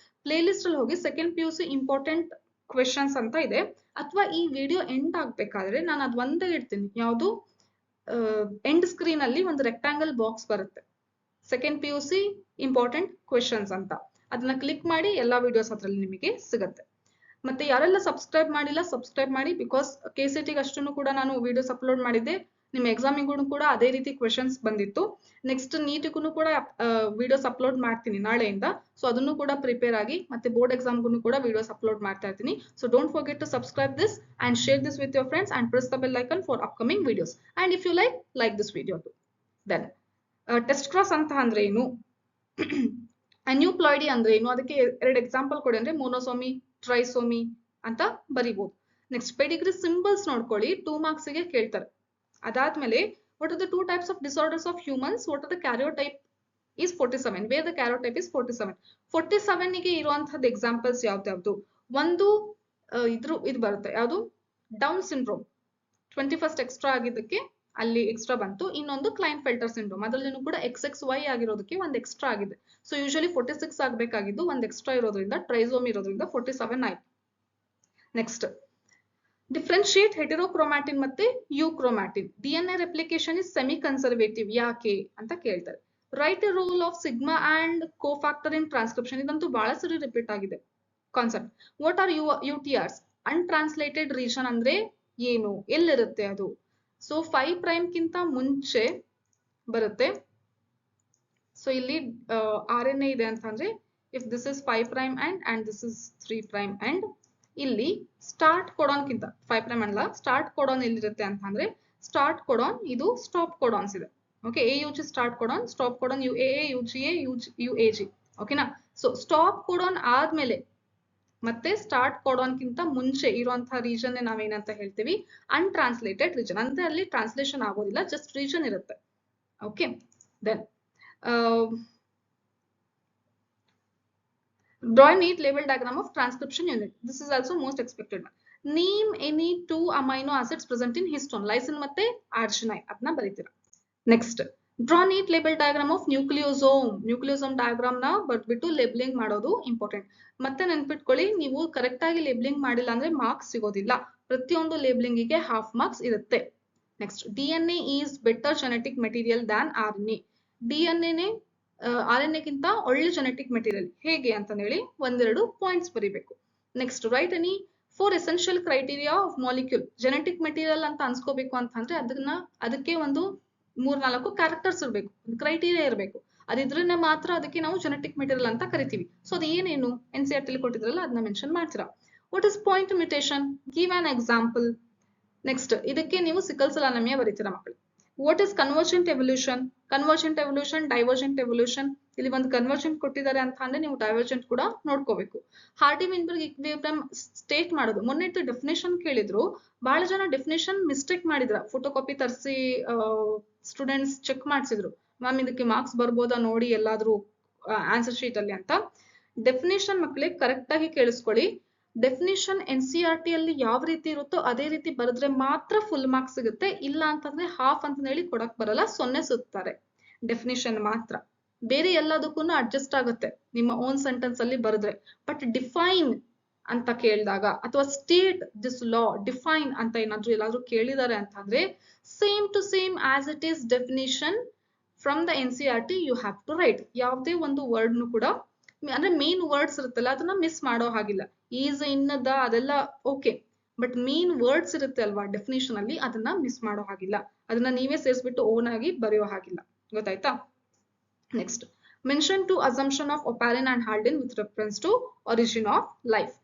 ಪ್ಲೇ ಲಿಸ್ಟ್ ಅಲ್ಲಿ ಹೋಗಿ ಸೆಕೆಂಡ್ PUC ಇಂಪಾರ್ಟೆಂಟ್ ಕ್ವೆಶನ್ಸ್ ಅಂತ ಇದೆ. ಅಥವಾ ಈ ವಿಡಿಯೋ ಎಂಡ್ ಆಗ್ಬೇಕಾದ್ರೆ ನಾನು ಅದ್ ಒಂದೇ ಇಡ್ತೀನಿ, ಯಾವುದು ಎಂಡ್ ಸ್ಕ್ರೀನ್ ಅಲ್ಲಿ ಒಂದು ರೆಕ್ಟಾಂಗಲ್ ಬಾಕ್ಸ್ ಬರುತ್ತೆ, ಸೆಕೆಂಡ್ PUC ಇಂಪಾರ್ಟೆಂಟ್ ಕ್ವೆಶನ್ಸ್ ಅಂತ. ಅದನ್ನ ಕ್ಲಿಕ್ ಮಾಡಿ ಎಲ್ಲಾ ವಿಡಿಯೋಸ್ ಅದ್ರಲ್ಲಿ ನಿಮಗೆ ಸಿಗುತ್ತೆ. ಮತ್ತೆ ಯಾರೆಲ್ಲ ಸಬ್ಸ್ಕ್ರೈಬ್ ಮಾಡಿಲ್ಲ, ಸಬ್ಸ್ಕ್ರೈಬ್ ಮಾಡಿ. ಬಿಕಾಸ್ KCT ಅಷ್ಟನ್ನು ಕೂಡ ನಾನು ವಿಡಿಯೋಸ್ ಅಪ್ಲೋಡ್ ಮಾಡಿದ್ದೆ, ನಿಮ್ಮ ಎಕ್ಸಾಮಿಗೂ ಕೂಡ ಅದೇ ರೀತಿ ಕ್ವೆಶನ್ಸ್ ಬಂದಿತ್ತು. ನೆಕ್ಸ್ಟ್ ನೀಟಿಗೂ ಕೂಡ ವಿಡಿಯೋಸ್ ಅಪ್ಲೋಡ್ ಮಾಡ್ತೀನಿ ನಾಳೆಯಿಂದ. ಸೊ ಅದನ್ನು ಕೂಡ ಪ್ರಿಪೇರ್ ಆಗಿ, ಮತ್ತೆ ಬೋರ್ಡ್ ಎಕ್ಸಾಮ್ಗೂ ಕೂಡ ವಿಡಿಯೋಸ್ ಅಪ್ಲೋಡ್ ಮಾಡ್ತಾ ಇರ್ತೀನಿ. So don't forget to subscribe this and share this with your friends and press the bell icon for upcoming videos. And if you like this video too. Then test cross ಅಂತ ಅಂದ್ರೆ ಏನು, ಅನ್ಯೂಪ್ಲಾಯ್ಡಿ ಅಂದ್ರೆ ಏನು, ಅದಕ್ಕೆ 2 example ಕೊಡಿ ಅಂದ್ರೆ ಮೋನೋಸೋಮಿ, trisomy ಅಂತ ಬರಿಬಹುದು. Next Pedigree symbols ನೋಡ್ಕೊಳ್ಳಿ, 2 ಮಾರ್ಕ್ಸ್ ಗೆ ಕೇಳ್ತಾರೆ. ಅದಾದ್ಮೇಲೆ what are the 2 types of disorders of humans, what are the karyotype is 47, where the karyotype is 47. 47 ಗೆ ಇರುವಂತಹದ್ದು ಎಕ್ಸಾಂಪಲ್ಸ್ ಯಾವ್ದು, ಒಂದು ಇದು ಬರುತ್ತೆ, ಯಾವುದು ಡೌನ್ ಸಿಂಡ್ರೋಮ್ 21st ಎಕ್ಸ್ಟ್ರಾ ಆಗಿದ್ದಕ್ಕೆ ಅಲ್ಲಿ ಎಕ್ಸ್ಟ್ರಾ ಬಂತು. ಇನ್ನೊಂದು ಕ್ಲೈನ್ಫೆಲ್ಟರ್ ಸಿಂಡ್ರೋಮ್, ಅದರಲ್ಲಿನೂ ಕೂಡ XXY ಆಗಿರೋದಕ್ಕೆ ಒಂದು ಎಕ್ಸ್ಟ್ರಾ ಆಗಿದೆ. ಸೊ ಯೂಶಲಿ 46 ಆಗಬೇಕಾಗಿದ್ದು ಒಂದು ಎಕ್ಸ್ಟ್ರಾ ಇರೋದ್ರಿಂದ, ಟ್ರೈಸೋಮ್ ಇರೋದ್ರಿಂದ 47 ಆಯ್ತು. ನೆಕ್ಸ್ಟ್ ಡಿಫ್ರೆನ್ಶಿಯೇಟ್ ಹೆಟೆರೋಕ್ರೋಮ್ಯಾಟಿನ್ ಮತ್ತೆ euchromatin. DNA replication is semi conservative, ಯಾಕೆ ಅಂತ ಕೇಳ್ತಾರೆ. Write a role of sigma and cofactor in transcription, ಇದಂತೂ ಬಹಳ ಸರಿ ರಿಪೀಟ್ ಆಗಿದೆ concept. What are UTRs, untranslated region ಅಂದ್ರೆ ಏನು, ಎಲ್ಲಿರುತ್ತೆ ಅದು. ಸೊ 5 ಪ್ರೈಮ್ ಗಿಂತ ಮುಂಚೆ ಬರುತ್ತೆ. ಸೊ ಇಲ್ಲಿ RNA ಇದೆ ಅಂತಂದ್ರೆ if this is 5 prime and this is 3 prime and ಇಲ್ಲಿ ಸ್ಟಾರ್ಟ್ ಕೋಡಾನ್ ಗಿಂತ 5 ಪ್ರೈಮ್ ಅಲ್ಲ, ಸ್ಟಾರ್ಟ್ ಕೋಡಾನ್ ಎಲ್ಲಿರುತ್ತೆ ಅಂತ ಅಂದ್ರೆ ಸ್ಟಾರ್ಟ್ ಕೋಡಾನ್ ಇದು ಸ್ಟಾಪ್ ಕೋಡಾನ್ಸ್ ಇದೆ. Okay, AUG start codon, stop codon UAA, UGA, UAG. ಓಕೆನಾ. ಸೊ ಸ್ಟಾಪ್ ಕೋಡಾನ್ ಆದ್ಮೇಲೆ ಮತ್ತೆ ಸ್ಟಾರ್ಟ್ ಕೋಡಾನ್ ಗಿಂತ ಮುಂಚೆ ಇರುವಂತಹ ರೀಜನ್ ನಾವೇನಂತ ಹೇಳ್ತೀವಿ, ಅನ್ಟ್ರಾನ್ಸ್ಲೇಟೆಡ್ ರೀಜನ್. ಅಂದ್ರೆ ಅಲ್ಲಿ ಟ್ರಾನ್ಸ್ಲೇಷನ್ ಆಗೋದಿಲ್ಲ, ಜಸ್ಟ್ ರೀಜನ್ ಇರುತ್ತೆ. Okay, then draw a neat label diagram of transcription unit. This is also most expected one. Name any 2 amino acids present in histone, lysine ಮತ್ತೆ arginine, ಅದನ್ನ ಬರೀತೀರಾ. Next draw neat label diagram of nucleosome. nucleosome diagram ನ ಬರ್ದ್ಬಿಟ್ಟು labelling ಮಾಡೋದು important. ಮತ್ತೆ ನೆನ್ಪಿಟ್ಕೊಳ್ಳಿ, ನೀವು correct ಆಗಿ labelling ಮಾಡಿಲ್ಲ ಅಂದ್ರೆ ಮಾರ್ಕ್ಸ್ ಸಿಗೋದಿಲ್ಲ. ಪ್ರತಿಯೊಂದು ಲೇಬಲಿಂಗಿಗೆ ಹಾಫ್ ಮಾರ್ಕ್ಸ್ ಇರುತ್ತೆ. Next DNA is better genetic material than RNA. DNA RNA ಗಿಂತ ಒಳ್ಳೆ ಜೆನೆಟಿಕ್ ಮೆಟೀರಿಯಲ್, ಹೇಗೆ ಅಂತ ಹೇಳಿ ಒಂದೆರಡು ಪಾಯಿಂಟ್ಸ್ ಬರೀಬೇಕು. Next write any 4 essential criteria of molecule. Genetic material ಅಂತ ಅನ್ಸ್ಕೋಬೇಕು ಅಂತಂದ್ರೆ ಅದಕ್ಕೆ ಒಂದು 3-4 ಕ್ಯಾರೆಕ್ಟರ್ಸ್ ಇರಬೇಕು, ಕ್ರೈಟೀರಿಯಾ ಇರಬೇಕು. ಅದಿದ್ರನ್ನ ಮಾತ್ರ ಅದಕ್ಕೆ ನಾವು ಜೆನೆಟಿಕ್ ಮೆಟೀರಿಯಲ್ ಅಂತ ಕರಿತೀವಿ. ಸೊ ಅದು ಏನೇನು NCERT ಅಲ್ಲಿ ಕೊಟ್ಟಿದ್ರಲ್ಲ ಅದನ್ನ ಮೆನ್ಷನ್ ಮಾಡ್ತೀರಾ. What is point mutation, give an example. Next ಇದಕ್ಕೆ ನೀವು ಸಿಕಲ್ ಸೆಲ್ ಅನಿಮಿಯಾ ಬರೀತೀರಾ ಮಕ್ಕಳು. What is convergent evolution, convergent evolution, divergent evolution. ಇಲ್ಲಿ ಒಂದು ಕನ್ವರ್ಜೆಂಟ್ ಕೊಟ್ಟಿದ್ದಾರೆ ಅಂತ ಅಂದ್ರೆ ನೀವು ಡೈವರ್ಜೆಂಟ್ ಕೂಡ ನೋಡ್ಕೋಬೇಕು. ಹಾರ್ಡಿ-ವಿನ್ಬರ್ಗ್ ಈಕ್ವಿಲಿಬ್ರಿಯಂ ಸ್ಟೇಟ್ ಮಾಡೋದು. ಮೊನ್ನೆ ಡೆಫಿನೇಷನ್ ಕೇಳಿದ್ರು, ಬಹಳ ಜನ ಡೆಫಿನೇಷನ್ ಮಿಸ್ಟೇಕ್ ಮಾಡಿದ್ರ, ಫೋಟೋ ಕಾಪಿ ತರಿಸಿ ಸ್ಟೂಡೆಂಟ್ಸ್ ಚೆಕ್ ಮಾಡಿಸಿದ್ರು, ಮ್ಯಾಮ್ ಇದಕ್ಕೆ ಮಾರ್ಕ್ಸ್ ಬರ್ಬೋದಾ ನೋಡಿ ಎಲ್ಲಾದ್ರೂ ಆನ್ಸರ್ ಶೀಟ್ ಅಲ್ಲಿ ಅಂತ. ಡೆಫಿನೇಷನ್ ಮಕ್ಕಳಿಗೆ ಕರೆಕ್ಟ್ ಆಗಿ ಕೇಳಿಸ್ಕೊಳ್ಳಿ. ಡೆಫಿನೇಷನ್ NCERT ಅಲ್ಲಿ ಯಾವ ರೀತಿ ಇರುತ್ತೋ ಅದೇ ರೀತಿ ಬರೆದ್ರೆ ಮಾತ್ರ ಫುಲ್ ಮಾರ್ಕ್ಸ್ ಸಿಗುತ್ತೆ, ಇಲ್ಲ ಅಂತಂದ್ರೆ ಹಾಫ್ ಅಂತ ಹೇಳಿ ಕೊಡಕ್ ಬರಲ್ಲ, 0 ಸುತ್ತಾರೆ. ಡೆಫಿನೇಷನ್ ಮಾತ್ರ, ಬೇರೆ ಎಲ್ಲದಕ್ಕೂ ಅಡ್ಜಸ್ಟ್ ಆಗುತ್ತೆ ನಿಮ್ಮ ಓನ್ ಸೆಂಟೆನ್ಸ್ ಅಲ್ಲಿ ಬರೆದ್ರೆ. ಬಟ್ ಡಿಫೈನ್ ಅಂತ ಕೇಳಿದಾಗ ಅಥವಾ ಸ್ಟೇಟ್ ದಿಸ್ ಲಾ, ಡಿಫೈನ್ ಅಂತ ಎಲ್ಲಾದ್ರೂ ಕೇಳಿದ್ದಾರೆ ಅಂತಂದ್ರೆ same to same as it is definition from the NCERT you have to write. ಯಾವುದೇ ಒಂದು ವರ್ಡ್ ನು ಕೂಡ ಅಂದ್ರೆ ಮೇನ್ ವರ್ಡ್ಸ್ ಇರುತ್ತಲ್ಲ ಅದನ್ನ ಮಿಸ್ ಮಾಡೋ ಹಾಗಿಲ್ಲ. ಈಸ್, ಇನ್ನದ ಅದೆಲ್ಲ ಓಕೆ, ಬಟ್ ಮೇನ್ ವರ್ಡ್ಸ್ ಇರುತ್ತೆ ಅಲ್ವಾ ಡೆಫಿನೇಷನ್ ಅಲ್ಲಿ, ಅದನ್ನ ಮಿಸ್ ಮಾಡೋ ಹಾಗಿಲ್ಲ. ಅದನ್ನ ನೀವೇ ಸೇರಿಸ್ಬಿಟ್ಟು ಓನ್ ಆಗಿ ಬರೆಯೋ ಹಾಗಿಲ್ಲ. ಗೊತ್ತಾಯ್ತಾ. Next mention two assumption of Oparin and Haldane with reference to origin of life.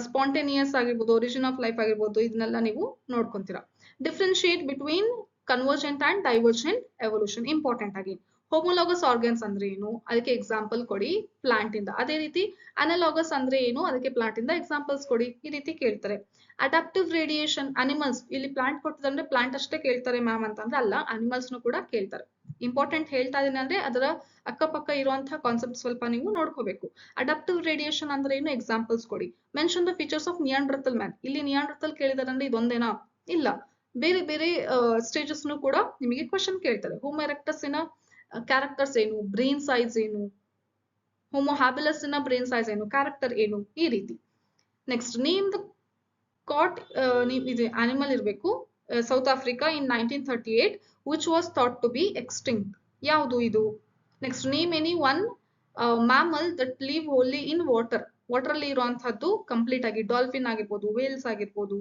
Spontaneous ಆಗಿರ್ಬೋದು, ಒರಿಜಿನ್ ಆಫ್ ಲೈಫ್ ಆಗಿರ್ಬೋದು, ಇದನ್ನೆಲ್ಲ ನೀವು ನೋಡ್ಕೊಂತೀರಾ. Differentiate between convergent and divergent evolution, important ಆಗಿ. ಹೋಮೋಲಾಗಸ್ ಆರ್ಗನ್ಸ್ ಅಂದ್ರೆ ಏನು, ಅದಕ್ಕೆ ಎಕ್ಸಾಂಪಲ್ ಕೊಡಿ ಪ್ಲಾಂಟ್ ಇಂದ. ಅದೇ ರೀತಿ ಅನಲಾಗಸ್ ಅಂದ್ರೆ ಏನು, ಅದಕ್ಕೆ ಪ್ಲಾಂಟ್ ಇಂದ ಎಕ್ಸಾಂಪಲ್ಸ್ ಕೊಡಿ, ಈ ರೀತಿ ಕೇಳ್ತಾರೆ. Adaptive radiation, animals. ಇಲ್ಲಿ ಪ್ಲಾಂಟ್ ಕೊಟ್ಟಿದ್ರೆ ಪ್ಲಾಂಟ್ ಅಷ್ಟೇ ಕೇಳ್ತಾರೆ ಮ್ಯಾಮ್ ಅಂತಂದ್ರೆ ಅಲ್ಲ, ಅನಿಮಲ್ಸ್ ನು ಕೂಡ ಕೇಳ್ತಾರೆ. ಇಂಪಾರ್ಟೆಂಟ್ ಹೇಳ್ತಾ ಇದೀನಿ ಅಂದ್ರೆ ಅದರ ಅಕ್ಕಪಕ್ಕ ಇರುವಂತಹ ಕಾನ್ಸೆಪ್ಟ್ ಸ್ವಲ್ಪ ನೀವು ನೋಡ್ಕೋಬೇಕು. ಅಡಾಪ್ಟಿವ್ ರೇಡಿಯೇಷನ್ ಅಂದ್ರೆ ಏನು, ಎಕ್ಸಾಂಪಲ್ಸ್ ಕೊಡಿ. Mention the features of Neanderthal man. ಇಲ್ಲಿ ನಿಯಾಂಡರ್ತಲ್ ಕೇಳಿದಾರೆ ಅಂದ್ರೆ ಇದೊಂದೇನಾ, ಇಲ್ಲ, ಬೇರೆ ಬೇರೆ ಸ್ಟೇಜಸ್ ನು ಕೂಡ ನಿಮಗೆ ಕ್ವಶನ್ ಕೇಳ್ತಾರೆ. ಹೋಮೋ ಎರೆಕ್ಟಸ್ ನ ಕ್ಯಾರೆಕ್ಟರ್ಸ್ ಏನು, ಬ್ರೈನ್ ಸೈಜ್ ಏನು, ಹೋಮೋ ಹ್ಯಾಬಿಲಸ್ ನ ಬ್ರೈನ್ ಸೈಜ್ ಏನು, ಕ್ಯಾರೆಕ್ಟರ್ ಏನು, ಈ ರೀತಿ. ನೆಕ್ಸ್ಟ್ ನೇಮ್ ದ ಕಾಟ್, ಇದು ಅನಿಮಲ್ ಇರಬೇಕು. South Africa in 1938 which was thought to be extinct. ಯಾವುದು ಇದು. Next name any one mammal that live only in water. Water ಅಲ್ಲಿ ಇರುವಂತಹದ್ದು ಕಂಪ್ಲೀಟ್ ಆಗಿ. ಡಾಲ್ಫಿನ್ ಆಗಿರ್ಬೋದು, ವೇಲ್ಸ್ ಆಗಿರ್ಬೋದು,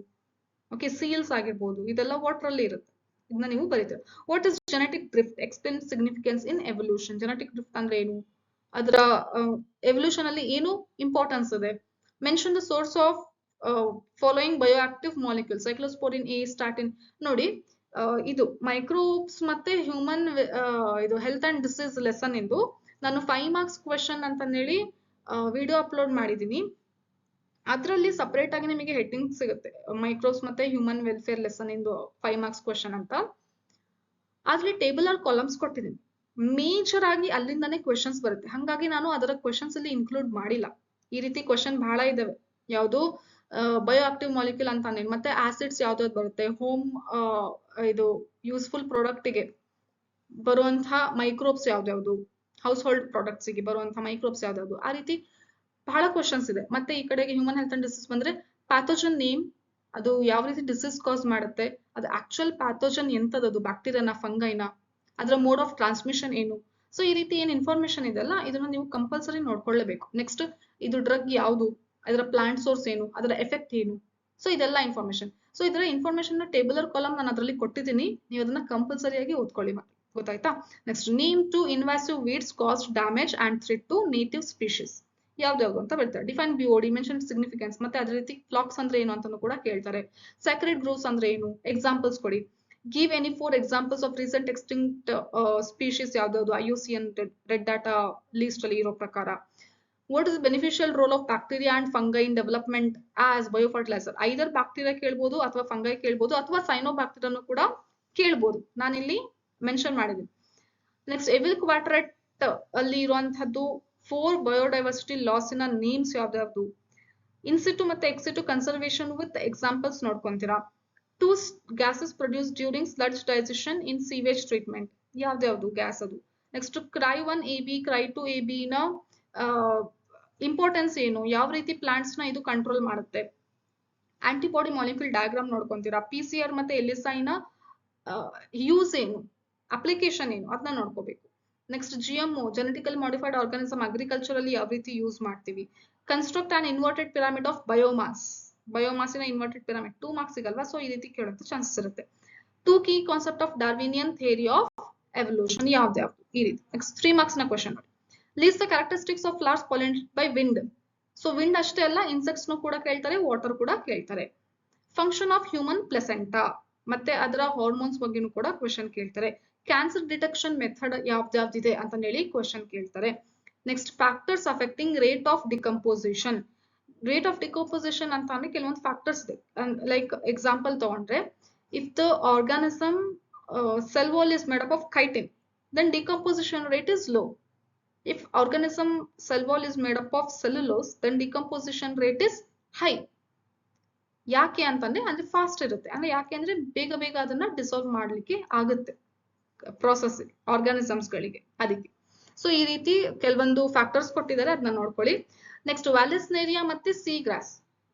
ಓಕೆ, ಸೀಲ್ಸ್ ಆಗಿರ್ಬೋದು, ಇದೆಲ್ಲ ವಾಟರ್ ಅಲ್ಲಿ ಇರುತ್ತೆ. ಇದನ್ನ ನೀವು ಬರೀತೀರ. What is genetic drift, explain significance in evolution. Genetic drift ಅಂದ್ರೆ ಏನು, ಅದರ ಎವಲ್ಯೂಷನ್ ಅಲ್ಲಿ ಏನು ಇಂಪಾರ್ಟೆನ್ಸ್ ಇದೆ. Mention the source of following bioactive molecule, cyclosporin, A statin. ನೋಡಿ ಇದು ಮೈಕ್ರೋಬ್ಸ್ ಮತ್ತೆ ಹ್ಯೂಮನ್ ಇದು ಹೆಲ್ತ್ ಅಂಡ್ ಡಿಸೀಸ್ ಲೆಸನ್ ಇಂದು ನಾನು 5 ಮಾರ್ಕ್ಸ್ ಕ್ವೆಶನ್ ಅಂತ ಹೇಳಿ ವಿಡಿಯೋ ಅಪ್ಲೋಡ್ ಮಾಡಿದೀನಿ. ಅದರಲ್ಲಿ ಸಪರೇಟ್ ಆಗಿ ನಿಮಗೆ ಹೆಡ್ಡಿಂಗ್ ಸಿಗುತ್ತೆ, ಮೈಕ್ರೋಬ್ಸ್ ಮತ್ತೆ ಹ್ಯೂಮನ್ ವೆಲ್ಫೇರ್ ಲೆಸನ್ ಇಂದು 5 ಮಾರ್ಕ್ಸ್ ಕ್ವೆಶನ್ ಅಂತ. ಅದ್ರಲ್ಲಿ ಟೇಬಲ್ ಆರ್ ಕಾಲಮ್ಸ್ ಕೊಟ್ಟಿದ್ದೀನಿ, ಮೇಜರ್ ಆಗಿ ಅಲ್ಲಿಂದಾನೇ ಕ್ವೆಶನ್ಸ್ ಬರುತ್ತೆ. ಹಾಗಾಗಿ ನಾನು ಅದರ ಕ್ವೆಶನ್ಸ್ ಅಲ್ಲಿ ಇನ್ಕ್ಲೂಡ್ ಮಾಡಿಲ್ಲ. ಈ ರೀತಿ ಕ್ವೆಶನ್ ಬಹಳ ಇದಾವೆ. ಯಾವುದು ಬಯೋ ಆಕ್ಟಿವ್ ಮಾಲಿಕ್ಯೂಲ್ ಅಂತ ಮತ್ತೆ ಆಸಿಡ್ಸ್ ಯಾವ್ದಾವ್ದು ಬರುತ್ತೆ, ಹೋಮ್ ಇದು ಯೂಸ್ಫುಲ್ ಪ್ರಾಡಕ್ಟ್ ಗೆ ಬರುವಂತಹ ಮೈಕ್ರೋಬ್ಸ್ ಯಾವ್ದಾವ್ದು, ಹೌಸ್ ಹೋಲ್ಡ್ ಪ್ರಾಡಕ್ಟ್ಸ್ ಗೆ ಬರುವಂತಹ ಮೈಕ್ರೋಬ್ಸ್ ಯಾವ್ದಾವ್ದು, ಆ ರೀತಿ ಬಹಳ ಕ್ವಶನ್ಸ್ ಇದೆ. ಮತ್ತೆ ಈ ಕಡೆಗೆ ಹ್ಯೂಮನ್ ಹೆಲ್ತ್ ಅಂಡ್ ಡಿಸೀಸ್ ಬಂದ್ರೆ ಪ್ಯಾಥೋಜನ್ ನೇಮ್, ಅದು ಯಾವ ರೀತಿ ಡಿಸೀಸ್ ಕಾಸ್ ಮಾಡುತ್ತೆ, ಅದು ಆಕ್ಚುಯಲ್ ಪ್ಯಾಥೋಜನ್ ಎಂತದದು, ಬ್ಯಾಕ್ಟೀರಿಯಾನ, ಫಂಗೈನ, ಅದರ ಮೋಡ್ ಆಫ್ ಟ್ರಾನ್ಸ್ಮಿಷನ್ ಏನು. ಸೊ ಈ ರೀತಿ ಏನ್ ಇನ್ಫಾರ್ಮೇಶನ್ ಇದೆಲ್ಲ ಇದನ್ನ ನೀವು ಕಂಪಲ್ಸರಿ ನೋಡ್ಕೊಳ್ಳೇಬೇಕು. ನೆಕ್ಸ್ಟ್ ಇದು ಡ್ರಗ್ ಯಾವುದು, ಅದರ ಪ್ಲಾಂಟ್ ಸೋರ್ಸ್ ಏನು, ಅದರ ಎಫೆಕ್ಟ್ ಏನು. ಸೊ ಇದೆಲ್ಲ ಇನ್ಫಾರ್ಮೇಶನ್. ಸೊ ಇದರ ಇನ್ಫಾರ್ಮೇಶನ್ ಟೇಬಲರ್ ಕಾಲಮ್ ನಾನು ಅದರಲ್ಲಿ ಕೊಟ್ಟಿದ್ದೀನಿ, ನೀವು ಅದನ್ನ ಕಂಪಲ್ಸರಿಯಾಗಿ ಓದ್ಕೊಳ್ಳಿ. ಗೊತ್ತಾಯ್ತಾ. Next name two invasive weeds cause damage and threat to native species. ಯಾವ್ದು ಅಂತ ಬರ್ತಾರೆ. ಡಿಫೈನ್ ಬಿಒಡಿ, ಮೆನ್ಷನ್ ಸಿಗ್ನಿಫಿಕೆನ್ಸ್, ಮತ್ತೆ ಅದೇ ರೀತಿ ಫ್ಲಾಕ್ಸ್ ಅಂದ್ರೆ ಏನು ಅಂತಾನು ಕೂಡ ಕೇಳ್ತಾರೆ. ಸ್ಯಾಕ್ರೆಡ್ ಗ್ರೂವ್ಸ್ ಅಂದ್ರೆ ಏನು, ಎಕ್ಸಾಂಪಲ್ಸ್ ಕೊಡಿ. Give any 4 examples of recent extinct species ಯಾವ್ದಾವ್ದು IUCN ರೆಡ್ ಡಾಟಾ ಲೀಸ್ಟ್ ಅಲ್ಲಿ ಇರೋ ಪ್ರಕಾರ. What is beneficial role of bacteria and fungi in development as biofertiliser. Either bacteria ಕೇಳ್ಬೋದು ಅಥವಾ ಫಂಗೈ ಕೇಳ್ಬೋದು ಅಥವಾ ಸೈನೋಬ್ಯಾಕ್ಟೀರಿಯಾನು ಕೂಡ ಕೇಳ್ಬೋದು. ನಾನಿಲ್ಲಿ ಮೆನ್ಷನ್ ಮಾಡಿದ್ದೀನಿ. ನೆಕ್ಸ್ಟ್ ಎವಿಲ್ ಕ್ವಾಡ್ರೇಟ್ ಅಲ್ಲಿ ಇರುವಂತಹದ್ದು 4 ಬಯೋಡೈವರ್ಸಿಟಿ ಲಾಸ್ ಇನ ನೇಮ್ಸ್ ಯಾವ್ದಾವ್ದು. ಇನ್ಸಿಟು ಮತ್ತೆ ಎಕ್ಸಿಟು ಕನ್ಸರ್ವೇಷನ್ ವಿತ್ ಎಕ್ಸಾಂಪಲ್ಸ್ ನೋಡ್ಕೊಂತೀರಾ. 2 gases produced during sludge digestion in sewage treatment. ಯಾವ್ದಾವ್ದು ಗ್ಯಾಸ್ ಅದು. Next cry 1 AB, cry 2 AB ನ ಇಂಪಾರ್ಟೆನ್ಸ್ ಏನು, ಯಾವ ರೀತಿ ಪ್ಲಾಂಟ್ಸ್ ನ ಇದು ಕಂಟ್ರೋಲ್ ಮಾಡುತ್ತೆ. ಆಂಟಿಬಾಡಿ ಮಾಲಿಕ್ಯೂಲ್ ಡಯಾಗ್ರಾಮ್ ನೋಡ್ಕೊಂತೀರಾ. PCR ಮತ್ತೆ LSI ನ ಯೂಸ್ ಏನು, ಅಪ್ಲಿಕೇಶನ್ ಏನು, ಅದನ್ನ ನೋಡ್ಕೋಬೇಕು. Next GMO, genetically modified organism, agriculture ಅಲ್ಲಿ ಯಾವ ರೀತಿ ಯೂಸ್ ಮಾಡ್ತೀವಿ. Construct an inverted pyramid of biomass. ಬಯೋಮಾಸಿನ ಇನ್ವರ್ಟೆಡ್ ಪಿರಾಮಿಡ್ 2 ಮಾರ್ಕ್ಸ್ ಸಿಗಲ್ವಾ, ಸೊ ಈ ರೀತಿ ಕೇಳೋಂತ ಚಾನ್ಸಸ್ ಇರುತ್ತೆ. 2 key concept of Darwinian theory of evolution ಯಾವ್ದಾವ್ದು, ಈ ರೀತಿ. ನೆಕ್ಸ್ಟ್ 3 ಮಾರ್ಕ್ಸ್ ನ ಕ್ವಶನ್ ನೋಡಿ. List the characteristics of flowers pollinated by wind. So wind ಅಷ್ಟೇ ಅಲ್ಲ, ಇನ್ಸೆಕ್ಟ್ಸ್ ನು ಕೂಡ ಕೇಳ್ತಾರೆ, ವಾಟರ್ ಕೂಡ ಕೇಳ್ತಾರೆ. ಫಂಕ್ಷನ್ ಆಫ್ ಹ್ಯೂಮನ್ ಪ್ಲೆಸೆಂಟಾ ಮತ್ತೆ ಅದರ ಹಾರ್ಮೋನ್ಸ್ ಬಗ್ಗೆನೂ ಕೂಡ ಕ್ವಶನ್ ಕೇಳ್ತಾರೆ. ಕ್ಯಾನ್ಸರ್ ಡಿಟೆಕ್ಷನ್ ಮೆಥಡ್ ಯಾವ್ದಾವ್ದಿದೆ ಅಂತ ಹೇಳಿ ಕ್ವಶನ್ ಕೇಳ್ತಾರೆ. Next factors affecting rate of decomposition. Rate of decomposition ಅಂತ ಅಂದ್ರೆ ಕೆಲವೊಂದು ಫ್ಯಾಕ್ಟರ್ಸ್ ಇದೆ. ಲೈಕ್ ಎಕ್ಸಾಂಪಲ್ ತಗೊಂಡ್ರೆ, if the organism cell wall is made up of chitin, then decomposition rate is low. If organism cell wall is made up of cellulose, then decomposition rate is high. ಯಾಕೆ ಅಂತಂದ್ರೆ ಅಂದ್ರೆ fast ಇರುತ್ತೆ. ಅಂದ್ರೆ ಯಾಕೆ ಅಂದ್ರೆ ಬೇಗ ಬೇಗ ಅದನ್ನ ಡಿಸಾಲ್ವ್ ಮಾಡ್ಲಿಕ್ಕೆ ಆಗುತ್ತೆ ಪ್ರಾಸೆಸ್ ಆರ್ಗಾನಿಸಮ್ಸ್ ಗಳಿಗೆ, ಅದಕ್ಕೆ. ಸೊ ಈ ರೀತಿ ಕೆಲವೊಂದು ಫ್ಯಾಕ್ಟರ್ಸ್ ಕೊಟ್ಟಿದ್ದಾರೆ, ಅದನ್ನ ನೋಡ್ಕೊಳ್ಳಿ. ನೆಕ್ಸ್ಟ್ ವ್ಯಾಲಿಸ್ನೇರಿಯಾ ಮತ್ತೆ sea grass.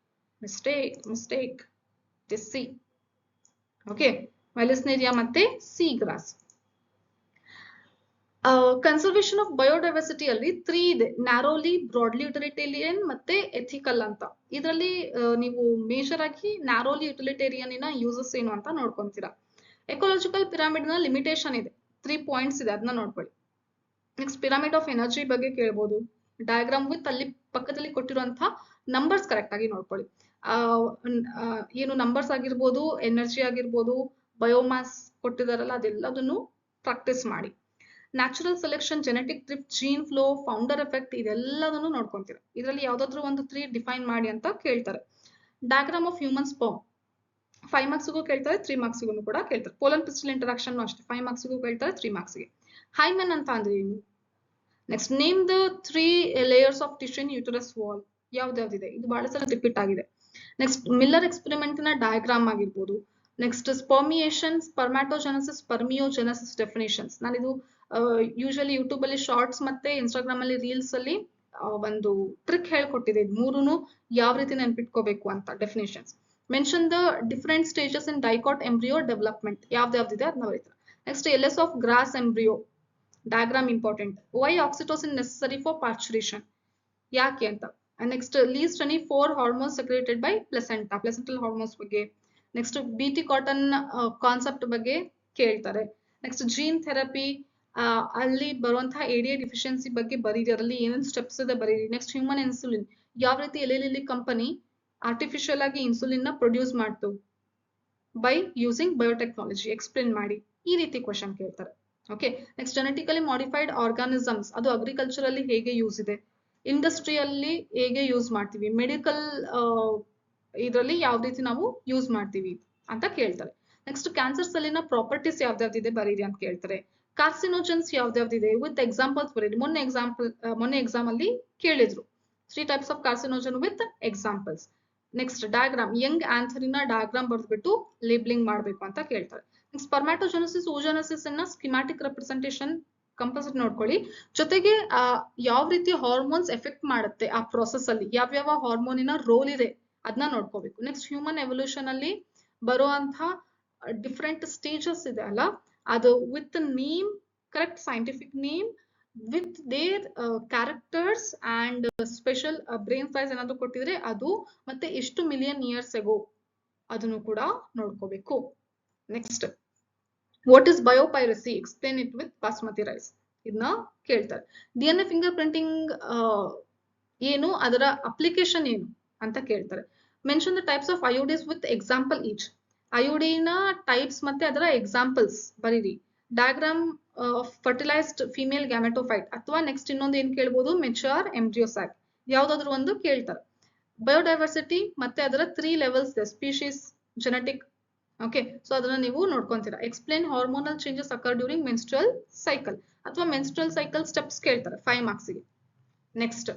Mistake sea. Okay, Vallisneria ಮತ್ತೆ sea grass. Conservation of biodiversity ಅಲ್ಲಿ 3 ಇದೆ, ನ್ಯಾರೋಲಿ, ಬ್ರಾಡ್ಲಿ ಯುಟಿಲಿಟೇರಿಯನ್ ಮತ್ತೆ ಎಥಿಕಲ್ ಅಂತ. ಇದರಲ್ಲಿ ನೀವು ಮೇಜರ್ ಆಗಿ ನ್ಯಾರೋಲಿ ಯುಟಿಲಿಟೇರಿಯನ್ ಯೂಸಸ್ ಏನು ಅಂತ ನೋಡ್ಕೊಂತೀರಾ. ಎಕೋಲಾಜಿಕಲ್ ಪಿರಾಮಿಡ್ ನ ಲಿಮಿಟೇಷನ್ ಇದೆ, 3 ಪಾಯಿಂಟ್ಸ್ ಇದೆ, ಅದನ್ನ ನೋಡ್ಕೊಳ್ಳಿ. ನೆಕ್ಸ್ಟ್ ಪಿರಾಮಿಡ್ ಆಫ್ ಎನರ್ಜಿ ಬಗ್ಗೆ ಕೇಳ್ಬೋದು. ಡಯಾಗ್ರಾಮ್ ವಿತ್ ಅಲ್ಲಿ ಪಕ್ಕದಲ್ಲಿ ಕೊಟ್ಟಿರುವಂತಹ ನಂಬರ್ಸ್ ಕರೆಕ್ಟ್ ಆಗಿ ನೋಡ್ಕೊಳ್ಳಿ. ಏನು ನಂಬರ್ಸ್ ಆಗಿರ್ಬೋದು, ಎನರ್ಜಿ ಆಗಿರ್ಬೋದು, ಬಯೋಮಾಸ್ ಕೊಟ್ಟಿದಾರಲ್ಲ ಅದೆಲ್ಲದನ್ನು ಪ್ರಾಕ್ಟೀಸ್ ಮಾಡಿ. Natural selection, genetic drift, gene flow, founder effect, ಇದೆಲ್ಲದನ್ನು ನೋಡ್ಕೊಂತೀರಾ. ಇದರಲ್ಲಿ ಯಾವ್ದಾದ್ರು ಒಂದು 3 ಡಿಫೈನ್ ಮಾಡಿ ಅಂತ ಕೇಳ್ತಾರೆ. ಡಯಾಗ್ರಾಮ್ ಆಫ್ ಹ್ಯೂಮನ್ ಸ್ಪರ್ಮ್ 5 ಮಾರ್ಕ್ಸ್ಗೂ ಕೇಳ್ತಾರೆ, 3 ಮಾರ್ಕ್ಸ್ಗೂ ಕೂಡ ಕೇಳ್ತಾರೆ. ಪೋಲನ್ ಪಿಸ್ಟಲ್ ಇಂಟರಾಕ್ಷನ್ ಅಷ್ಟೇ 5 ಮಾರ್ಕ್ಸ್ಗೂ ಕೇಳ್ತಾರೆ, 3 ಮಾರ್ಕ್ಸ್ಗೆ. ಹೈಮೆನ್ ಅಂತ ಅಂದ್ರೆ ಏನು. Next name the 3 layers of tissue in uterus wall. ಯಾವ್ದಾವ್ದಿದೆ, ಇದು ಬಹಳ ಸಲ ರಿಪೀಟ್ ಆಗಿದೆ. ನೆಕ್ಸ್ಟ್ ಮಿಲ್ಲರ್ ಎಕ್ಸ್ಪೆರಿಮೆಂಟ್ ನ ಡಯಾಗ್ರಾಮ್ ಆಗಿರ್ಬೋದು. Next spermiation, spermatogenesis, spermiogenesis definitions. ನಾನಿದು ಯೂಶಲಿ ಯೂಟ್ಯೂಬ್ ಅಲ್ಲಿ ಶಾರ್ಟ್ಸ್ ಮತ್ತೆ ಇನ್ಸ್ಟಾಗ್ರಾಮ್ ಅಲ್ಲಿ ರೀಲ್ಸ್ ಅಲ್ಲಿ ಒಂದು ಟ್ರಿಕ್ ಹೇಳ್ಕೊಟ್ಟಿದೆ. ಇದು ಮೂರುನು ಯಾವ ರೀತಿ ನೆನ್ಪಿಟ್ಕೋಬೇಕು ಅಂತ definitions. Mention the different stages in dicot embryo development. ಯಾವ್ದಾವ್ದಿದೆ ಅದನ್ನ ಬರೀತಾರೆ. Next LS of grass embryo diagram important. Why oxytocin necessary for parturition, ಯಾಕೆ ಅಂತ. Next list any 4 hormones secreted by placenta, placental hormones ಬಗ್ಗೆ. ನೆಕ್ಸ್ಟ್ BT ಕಾಟನ್ ಕಾನ್ಸೆಪ್ಟ್ ಬಗ್ಗೆ ಕೇಳ್ತಾರೆ. Next gene therapy, ಅಲ್ಲಿ ಬರುವಂತಹ ADA ಡಿಫಿಷಿಯನ್ಸಿ ಬಗ್ಗೆ ಬರೀರಿ, ಅದರಲ್ಲಿ ಏನೇನು ಸ್ಟೆಪ್ಸ್ ಇದೆ ಬರೀರಿ. ನೆಕ್ಸ್ಟ್ ಹ್ಯೂಮನ್ ಇನ್ಸುಲಿನ್, ಯಾವ ರೀತಿ ಎಲೆಲಿಲಿ ಕಂಪನಿ ಆರ್ಟಿಫಿಷಿಯಲ್ ಆಗಿ ಇನ್ಸುಲಿನ್ ನ ಪ್ರೊಡ್ಯೂಸ್ ಮಾಡ್ತು ಬೈ ಯೂಸಿಂಗ್ ಬಯೋಟೆಕ್ನಾಲಜಿ, ಎಕ್ಸ್ಪ್ಲೇನ್ ಮಾಡಿ. ಈ ರೀತಿ ಕ್ವಶನ್ ಕೇಳ್ತಾರೆ. Okay. Next genetically modified organisms, ಅದು ಅಗ್ರಿಕಲ್ಚರ್ ಅಲ್ಲಿ ಹೇಗೆ ಯೂಸ್ ಇದೆ, ಇಂಡಸ್ಟ್ರಿಯಲ್ಲಿ ಹೇಗೆ ಯೂಸ್ ಮಾಡ್ತೀವಿ, ಮೆಡಿಕಲ್ ಇದರಲ್ಲಿ ಯಾವ ರೀತಿ ನಾವು ಯೂಸ್ ಮಾಡ್ತೀವಿ ಅಂತ ಕೇಳ್ತಾರೆ. ನೆಕ್ಸ್ಟ್ ಕ್ಯಾನ್ಸರ್ಸ್ ಅಲ್ಲಿನ ಪ್ರಾಪರ್ಟೀಸ್ ಯಾವ್ದಾವ್ದಿದೆ ಬರೀರಿ ಅಂತ ಕೇಳ್ತಾರೆ. ಕಾರ್ಸಿನೋಜನ್ಸ್ ಯಾವ್ದಾವ್ದಿದೆ ವಿತ್ ಎಕ್ಸಾಂಪಲ್ಸ್ ಬರೀರಿ. ಮೊನ್ನೆ ಎಕ್ಸಾಮ್ ಅಲ್ಲಿ ಕೇಳಿದ್ರು 3 types of carcinogen with examples. Next diagram, young ಆಂಥರಿನ ಡಯಾಗ್ರಾಮ್ ಬರೆದ್ಬಿಟ್ಟು ಲೇಬ್ಲಿಂಗ್ ಮಾಡಬೇಕು ಅಂತ ಕೇಳ್ತಾರೆ. ನೆಕ್ಸ್ಟ್ ಸ್ಪರ್ಮ್ಯಾಟೋಜೆನೆಸಿಸ್, ಓಜೋನೆಸಿಸ್ ಅನ್ನ ಸ್ಕಿಮ್ಯಾಟಿಕ್ ರೆಪ್ರೆಸೆಂಟೇಷನ್ ಕಂಪಲ್ಸರಿ ನೋಡ್ಕೊಳ್ಳಿ. ಜೊತೆಗೆ ಯಾವ ರೀತಿ ಹಾರ್ಮೋನ್ಸ್ ಎಫೆಕ್ಟ್ ಮಾಡುತ್ತೆ ಆ ಪ್ರೊಸೆಸ್ ಅಲ್ಲಿ, ಯಾವ್ಯಾವ ಹಾರ್ಮೋನಿನ ರೋಲ್ ಇದೆ ಅದನ್ನ ನೋಡ್ಕೋಬೇಕು. ನೆಕ್ಸ್ಟ್ ಹ್ಯೂಮನ್ ಎವಲ್ಯೂಷನ್ ಅಲ್ಲಿ ಬರುವಂತ ಡಿಫ್ರೆಂಟ್ ಸ್ಟೇಜಸ್ ಇದೆ ಅಲ್ಲ, ಅದು with name, correct scientific name, with their characters and special brain size ಏನಾದ್ರು ಕೊಟ್ಟಿದ್ರೆ ಅದು, ಮತ್ತೆ ಎಷ್ಟು ಮಿಲಿಯನ್ ಇಯರ್ಸ್ ಎಗೋ ಅದನ್ನು ಕೂಡ ನೋಡ್ಕೋಬೇಕು. Next what is biopiracy, explain it with basmati rice, ಇದನ್ನ ಕೇಳ್ತಾರೆ. DNA ಫಿಂಗರ್ ಪ್ರಿಂಟಿಂಗ್ ಏನು, ಅದರ ಅಪ್ಲಿಕೇಶನ್ ಏನು ಅಂತ ಕೇಳ್ತಾರೆ. Mention the types of IUDs with example each, IUD types ಮತ್ತೆ ಅದರ ಎಕ್ಸಾಂಪಲ್ಸ್ ಬರೀರಿ. Diagram of fertilised female gametophyte, ಅಥವಾ ನೆಕ್ಸ್ಟ್ ಇನ್ನೊಂದು ಏನ್ ಕೇಳ್ಬೋದು, ಮೆಚೂರ್ ಎಂಬ್ರಿಯೋಸ್ಯಾಕ್, ಯಾವ್ದಾದ್ರು ಒಂದು ಕೇಳ್ತಾರೆ. ಬಯೋಡೈವರ್ಸಿಟಿ ಮತ್ತೆ ಅದರ 3 ಲೆವೆಲ್ಸ್ ಇದೆ, ಸ್ಪೀಶೀಸ್, ಜೆನೆಟಿಕ್. ಓಕೆ, ಸೊ ಅದನ್ನ ನೀವು ನೋಡ್ಕೊಂತೀರಾ. Explain hormonal changes occur during menstrual cycle, ಅಥವಾ ಮೆನ್ಸ್ಟ್ರಲ್ ಸೈಕಲ್ ಸ್ಟೆಪ್ಸ್ ಕೇಳ್ತಾರೆ 5 ಮಾರ್ಕ್ಸ್ಗೆ. ನೆಕ್ಸ್ಟ್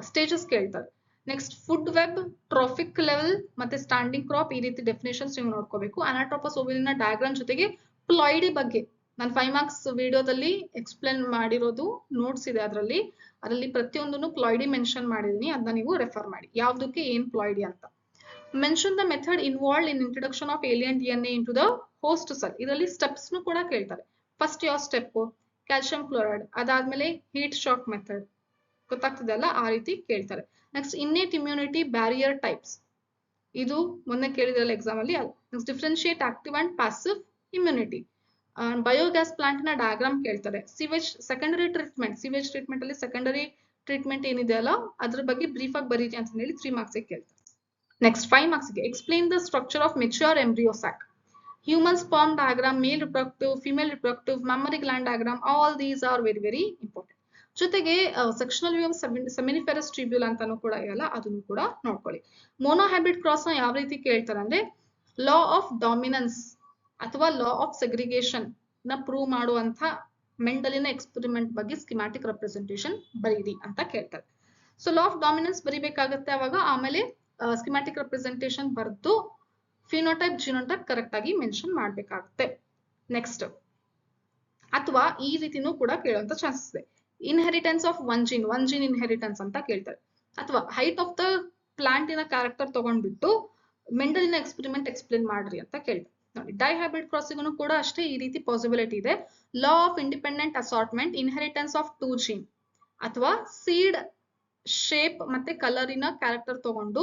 ಸ್ಟೇಜಸ್ ಕೇಳ್ತಾರೆ. Next food web, trophic level ಮತ್ತೆ ಸ್ಟ್ಯಾಂಡಿಂಗ್ ಕ್ರಾಪ್, ಈ ರೀತಿ ಡೆಫಿನೇಷನ್ಸ್ ನೀವು ನೋಡ್ಕೋಬೇಕು. ಅನಾಟ್ರೋಪಸ್ ಓವಿಲಿನ ಡಯಾಗ್ರಾಮ್ ಜೊತೆಗೆ ಪ್ಲಾಯ್ಡಿ ಬಗ್ಗೆ ನಾನು 5 ಮಾರ್ಕ್ಸ್ ವಿಡಿಯೋದಲ್ಲಿ ಎಕ್ಸ್ಪ್ಲೇನ್ ಮಾಡಿರೋದು ನೋಟ್ಸ್ ಇದೆ, ಅದರಲ್ಲಿ ಪ್ರತಿಯೊಂದನ್ನು ಪ್ಲಾಯ್ಡಿ ಮೆನ್ಷನ್ ಮಾಡಿದೀನಿ, ಅದನ್ನ ನೀವು ರೆಫರ್ ಮಾಡಿ ಯಾವ್ದಕ್ಕೆ ಏನ್ ಪ್ಲಾಯ್ಡಿ ಅಂತ. Mention the method involved in introduction of alien DNA into the host cell, ಇದರಲ್ಲಿ ಸ್ಟೆಪ್ಸ್ ಕೂಡ ಕೇಳ್ತಾರೆ. ಫಸ್ಟ್ ಯಾವ ಸ್ಟೆಪ್, ಕ್ಯಾಲ್ಸಿಯಂ ಕ್ಲೋರೈಡ್, ಅದಾದ್ಮೇಲೆ ಹೀಟ್ ಶಾಕ್ ಮೆಥಡ್, ಗೊತ್ತಾಗ್ತದೆ ಅಲ್ಲ, ಆ ರೀತಿ ಕೇಳ್ತಾರೆ. Next innate immunity barrier types, ಇದು ಮೊನ್ನೆ ಕೇಳಿದ್ರಲ್ಲ ಎಕ್ಸಾಮ್ ಅಲ್ಲಿ. Next differentiate active and passive immunity. Biogas plant ನ ಡಯಾಗ್ರಾಮ್ ಕೇಳ್ತಾರೆ. Sewage secondary treatment, sewage treatment ಅಲ್ಲಿ ಸೆಕೆಂಡರಿ ಟ್ರೀಟ್ಮೆಂಟ್ ಏನಿದೆ ಅಲ್ಲ ಅದ್ರ ಬಗ್ಗೆ ಬ್ರೀಫ್ ಆಗಿ ಬರೀರಿ ಅಂತ ಹೇಳಿ 3 ಮಾರ್ಕ್ಸ್ ಕೇಳ್ತಾರೆ. ನೆಕ್ಸ್ಟ್ 5 ಮಾರ್ಕ್ಸ್ಗೆ explain the structure of mature embryo sac, human sperm diagram, male reproductive, female reproductive, mammary gland diagram, all these are very very important. ಜೊತೆಗೆ sectional view of seminiferous tubule ಅಂತಾನು ಕೂಡ ಇದೆಯಲ್ಲ, ಅದನ್ನು ಕೂಡ ನೋಡ್ಕೊಳ್ಳಿ. ಮೋನೋಹೈಬ್ರಿಡ್ ಕ್ರಾಸ್ ನ ಯಾವ ರೀತಿ ಕೇಳ್ತಾರೆ ಅಂದ್ರೆ, ಲಾ ಆಫ್ ಡಾಮಿನೆನ್ಸ್ ಅಥವಾ ಲಾ ಆಫ್ ಸೆಗ್ರಿಗೇಷನ್ ನ ಪ್ರೂವ್ ಮಾಡುವಂತ ಮೆಂಡಲಿನ ಎಕ್ಸ್ಪೆರಿಮೆಂಟ್ ಬಗ್ಗೆ ಸ್ಕಿಮ್ಯಾಟಿಕ್ ರೆಪ್ರೆಸೆಂಟೇಷನ್ ಬರೀರಿ ಅಂತ ಕೇಳ್ತಾರೆ. ಸೊ ಲಾ ಆಫ್ ಡಾಮಿನೆನ್ಸ್ ಬರಿಬೇಕಾಗತ್ತೆ ಅವಾಗ, ಆಮೇಲೆ ಸ್ಕಿಮ್ಯಾಟಿಕ್ ರೆಪ್ರೆಸೆಂಟೇಷನ್ ಬರೆದು ಫಿನೋಟೈಪ್ ಜಿನೋಟೈಪ್ ಕರೆಕ್ಟ್ ಆಗಿ ಮೆನ್ಷನ್ ಮಾಡ್ಬೇಕಾಗುತ್ತೆ. ನೆಕ್ಸ್ಟ್ ಅಥವಾ ಈ ರೀತಿನೂ ಕೂಡ ಕೇಳುವಂತ ಚಾನ್ಸಸ್ ಇದೆ. Inheritance of one gene inheritance ಅಂತ ಕೇಳ್ತಾರೆ. ಅಥವಾ ಹೈಟ್ ಆಫ್ ದ ಪ್ಲಾಂಟಿನ ಕ್ಯಾರೆಕ್ಟರ್ ತಗೊಂಡ್ಬಿಟ್ಟು ಮೆಂಡಲಿನ ಎಕ್ಸ್ಪೆರಿಮೆಂಟ್ ಎಕ್ಸ್ಪ್ಲೇನ್ ಮಾಡ್ರಿ ಅಂತ ಕೇಳ್ತಾರೆ. ನೋಡಿ, ಡೈಹೈಬ್ರಿಡ್ ಕ್ರಾಸಿಂಗ್ ಕೂಡ ಅಷ್ಟೇ ಈ ರೀತಿ ಪಾಸಿಬಿಲಿಟಿ ಇದೆ. Law of independent assortment, inheritance of 2 gene, ಅಥವಾ ಸೀಡ್ ಶೇಪ್ ಮತ್ತೆ ಕಲರಿನ ಕ್ಯಾರೆಕ್ಟರ್ ತಗೊಂಡು